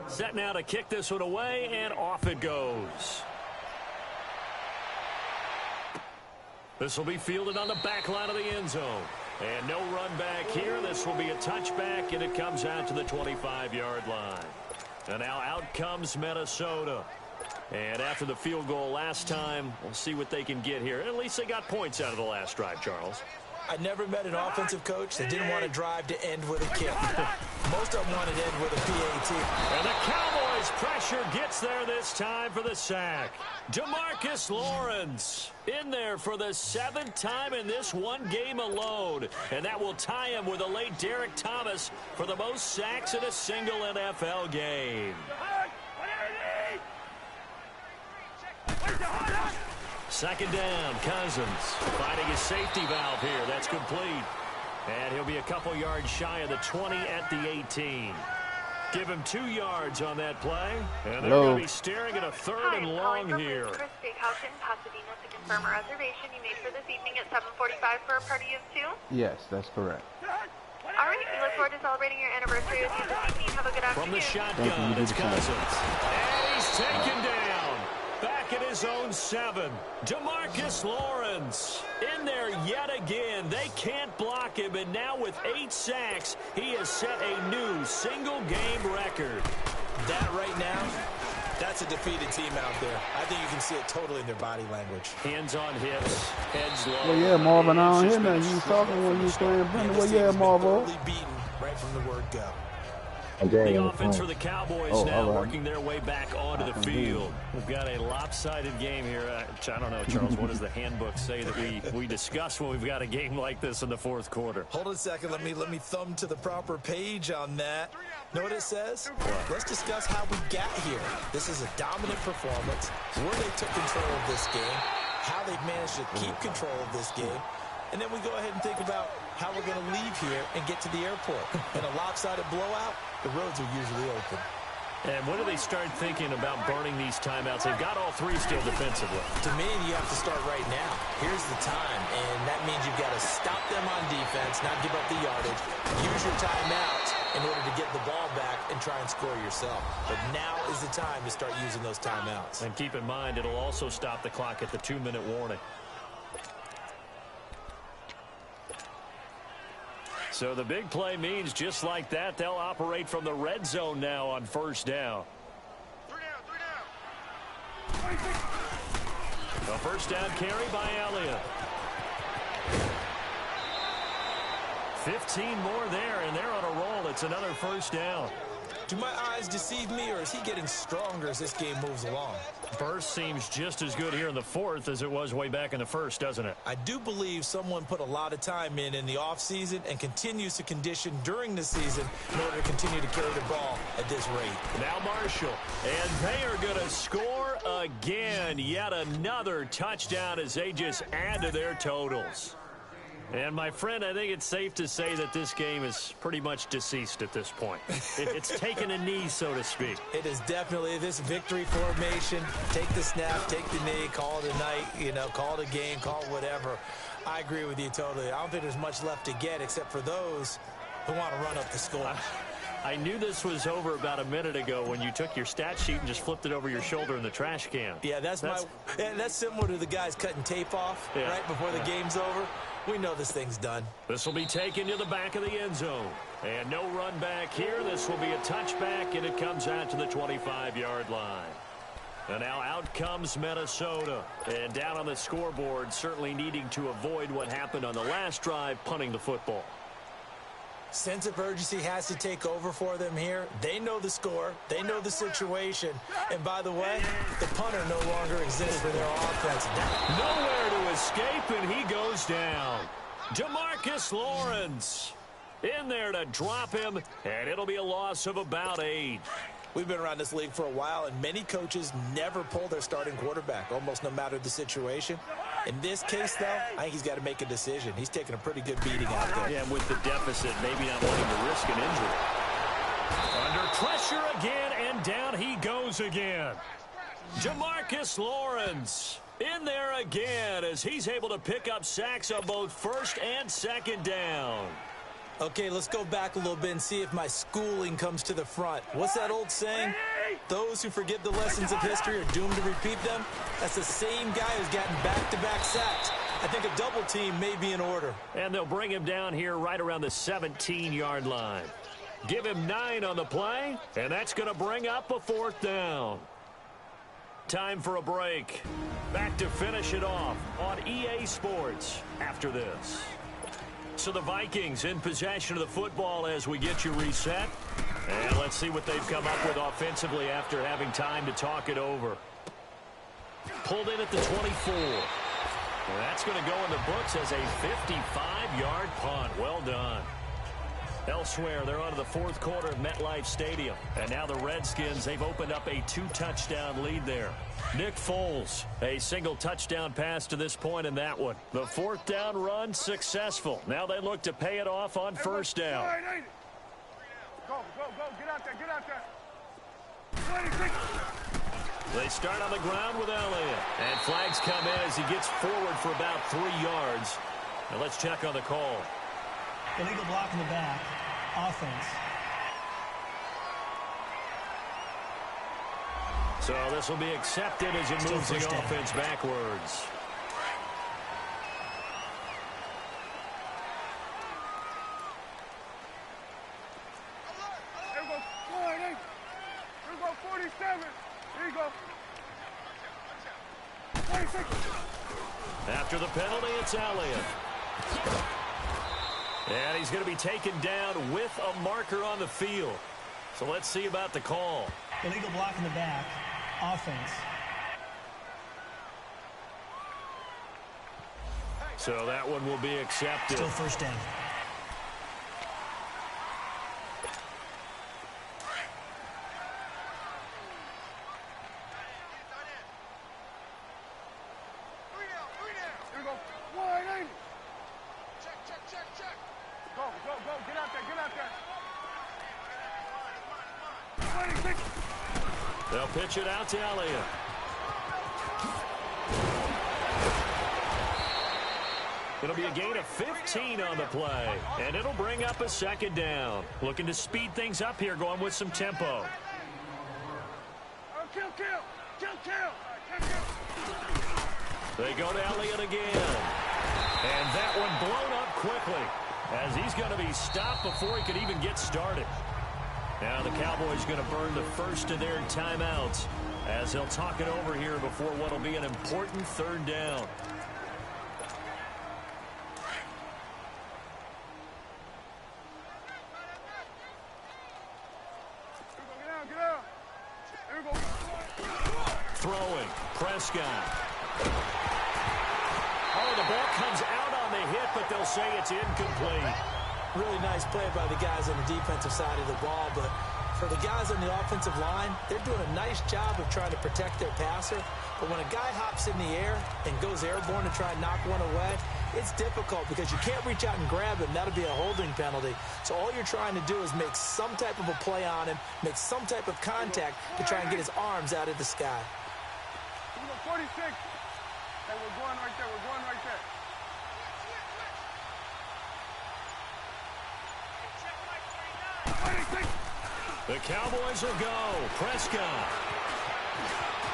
Set now to kick this one away, and off it goes. This will be fielded on the back line of the end zone. And no run back here. This will be a touchback, and it comes out to the 25-yard line. And now out comes Minnesota. And after the field goal last time, we'll see what they can get here. At least they got points out of the last drive, Charles. I never met an offensive coach that didn't want to drive to end with a kick. Most of them wanted to end with a PAT. And the Cowboys' pressure gets there this time for the sack. DeMarcus Lawrence in there for the 7th time in this one game alone. And that will tie him with the late Derek Thomas for the most sacks in a single NFL game. Second down, Cousins finding his safety valve here. That's complete. And he'll be a couple yards shy of the 20 at the 18. Give him 2 yards on that play. And they're going to be staring at a third and long here. Chris Steakhouse in Pasadena to confirm a reservation you made for this evening at 7:45 for a party of 2? Yes, that's correct. All right, we look forward to celebrating your anniversary with you this evening. Have a good afternoon. From the shotgun, it's Cousins. And he's taken down. Back at his own 7. DeMarcus Lawrence in there yet again. They can't block him, and now with 8 sacks, he has set a new single-game record. That right now, that's a defeated team out there. I think you can see it totally in their body language. Hands on hips, heads low. Well, yeah, Marvin, I don't hear nothing. You was talking when you was playing Brendan. Well, yeah, Marvin. Totally beaten right from the word go. The offense for the Cowboys now working their way back onto the field. We've got a lopsided game here. I don't know, Charles, what does the handbook say that we discuss when we've got a game like this in the fourth quarter? Hold on a second. Let me thumb to the proper page on that. Know what it says? Let's discuss how we got here. This is a dominant performance. Where they took control of this game. How they've managed to keep control of this game. And then we go ahead and think about how we're going to leave here and get to the airport. In a lopsided blowout, the roads are usually open. And when do they start thinking about burning these timeouts? They've got all 3 still defensively. To me, you have to start right now. Here's the time, and that means you've got to stop them on defense, not give up the yardage. Use your timeouts in order to get the ball back and try and score yourself. But now is the time to start using those timeouts. And keep in mind, it'll also stop the clock at the 2-minute warning. So the big play means just like that, they'll operate from the red zone now on first down. A first down carry by Elliott. 15 more there, and they're on a roll. It's another first down. Do my eyes deceive me, or is he getting stronger as this game moves along? Burst seems just as good here in the fourth as it was way back in the first, doesn't it? I do believe someone put a lot of time in the offseason and continues to condition during the season in order to continue to carry the ball at this rate. Now Marshall, and they are going to score again. Yet another touchdown as they just add to their totals. And, my friend, I think it's safe to say that this game is pretty much deceased at this point. It's taken a knee, so to speak. It is definitely this victory formation. Take the snap, take the knee, call it a night, call it a game, call it whatever. I agree with you totally. I don't think there's much left to get except for those who want to run up the score. I knew this was over about a minute ago when you took your stat sheet and just flipped it over your shoulder in the trash can. Yeah, that's similar to the guys cutting tape off right before the game's over. We know this thing's done. This will be taken to the back of the end zone. And no run back here. This will be a touchback, and it comes out to the 25-yard line. And now out comes Minnesota. And down on the scoreboard, certainly needing to avoid what happened on the last drive, punting the football. Sense of urgency has to take over for them here. They know the score. They know the situation. And by the way, the punter no longer exists for their offense. Nowhere to escape, and he goes down. Demarcus Lawrence in there to drop him, and it'll be a loss of about 8. We've been around this league for a while, and many coaches never pull their starting quarterback, almost no matter the situation. In this case, though, I think he's got to make a decision. He's taking a pretty good beating out there. Yeah, and with the deficit, maybe not wanting to risk an injury. Under pressure again, and down he goes again. Demarcus Lawrence in there again as he's able to pick up sacks on both first and second down. Okay, let's go back a little bit and see if my schooling comes to the front. What's that old saying? Those who forget the lessons of history are doomed to repeat them. That's the same guy who's gotten back-to-back sacks. I think a double team may be in order. And they'll bring him down here right around the 17-yard line. Give him 9 on the play, and that's going to bring up a 4th down. Time for a break. Back to finish it off on EA Sports after this. So the Vikings in possession of the football as we get you reset. And let's see what they've come up with offensively after having time to talk it over. Pulled in at the 24. And that's going to go in the books as a 55-yard punt. Well done. Elsewhere, they're on to the fourth quarter of MetLife Stadium. And now the Redskins, they've opened up a 2-touchdown lead there. Nick Foles, a single touchdown pass to this point in that one. The 4th down run successful. Now they look to pay it off on first down. Go, get out there. They start on the ground with Elliott. And flags come in as he gets forward for about 3 yards. Now let's check on the call. Illegal block in the back. Offense. So this will be accepted as it moves the offense backwards. There we go. 47. Here you go. 26. After the penalty, it's Elliott. And he's going to be taken down with a marker on the field. So let's see about the call. Illegal block in the back. Offense. So that one will be accepted. Still first down. Here we go. 180. Check. Go. Get out there. 26. They'll pitch it out to Elliott. It'll be a gain of 15 on the play, and it'll bring up a 2nd down. Looking to speed things up here, going with some tempo. Kill. They go to Elliott again. And that one blown up quickly as he's going to be stopped before he could even get started. Now the Cowboys going to burn the first of their timeouts as he'll talk it over here before what will be an important third down. Throwing, Prescott. Oh, the ball comes out on the hit, but they'll say it's incomplete. Really nice play by the guys on the defensive side of the ball, but for the guys on the offensive line, they're doing a nice job of trying to protect their passer. But when a guy hops in the air and goes airborne to try and knock one away, it's difficult because you can't reach out and grab him. That'll be a holding penalty. So all you're trying to do is make some type of a play on him, make some type of contact to try and get his arms out of the sky. 46. Hey, we're going right there. We're going right there. The Cowboys will go. Prescott.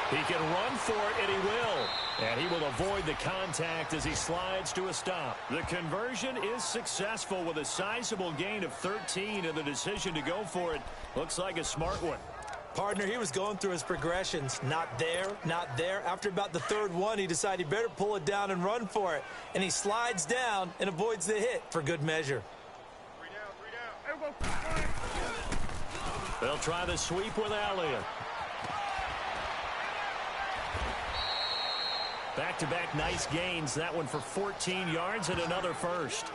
He can run for it, and he will. And he will avoid the contact as he slides to a stop. The conversion is successful with a sizable gain of 13, and the decision to go for it looks like a smart one. Partner, he was going through his progressions. Not there, not there. After about the third one, he decided he better pull it down and run for it. And he slides down and avoids the hit for good measure. 3 down. They'll try the sweep with Elliott. Back-to-back nice gains. That one for 14 yards and another first.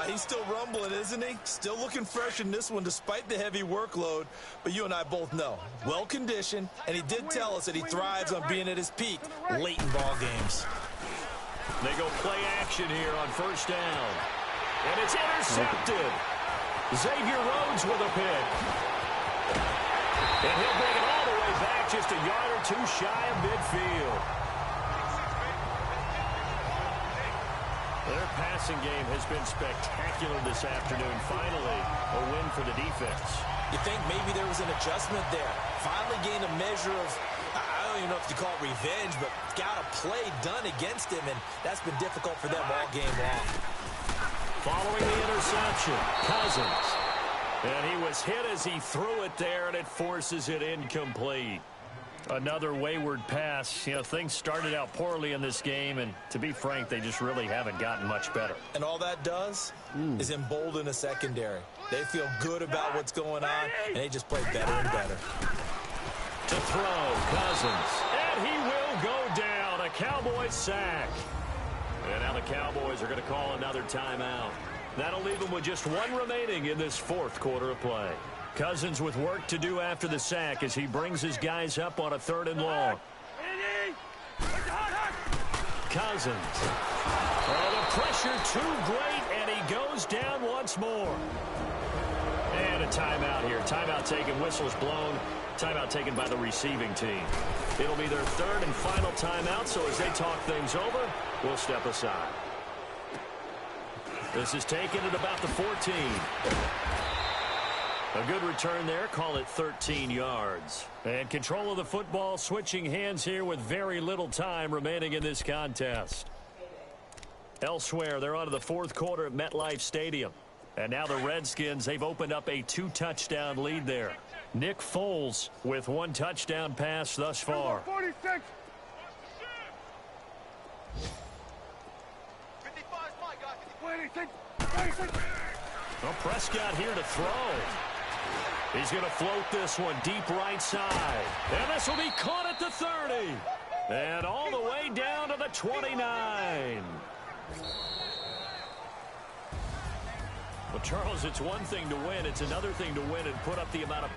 He's still rumbling, isn't he? Still looking fresh in this one despite the heavy workload. But you and I both know, well-conditioned, and he did tell us that he thrives on being at his peak late in ball games. They go play action here on first down. And it's intercepted. Xavier Rhodes with a pick. And he'll bring it all the way back just a yard or two shy of midfield. Their passing game has been spectacular this afternoon. Finally, a win for the defense. You think maybe there was an adjustment there. Finally gained a measure of, I don't even know if you call it revenge, but got a play done against him, and that's been difficult for them all game long. Following the interception, Cousins. And he was hit as he threw it there, and it forces it incomplete. Another wayward pass. You know, things started out poorly in this game, and to be frank, they just really haven't gotten much better. And all that does is embolden a secondary. They feel good about what's going on, and they just play better and better. To throw, Cousins. And he will go down. A Cowboys sack. And now the Cowboys are going to call another timeout. That'll leave them with just one remaining in this fourth quarter of play. Cousins with work to do after the sack as he brings his guys up on a 3rd and long. Cousins. Oh, the pressure too great, and he goes down once more. And a timeout here. Timeout taken, whistles blown. Timeout taken by the receiving team. It'll be their 3rd and final timeout, so as they talk things over, we'll step aside. This is taken at about the 14. A good return there. Call it 13 yards. And control of the football switching hands here with very little time remaining in this contest. Elsewhere, they're on to the 4th quarter at MetLife Stadium. And now the Redskins, they've opened up a 2-touchdown lead there. Nick Foles with 1 touchdown pass thus far. 46. 26. Well, Prescott here to throw. He's going to float this one deep right side. And this will be caught at the 30. And all the way down to the 29. Well, Charles, it's one thing to win. It's another thing to win and put up the amount of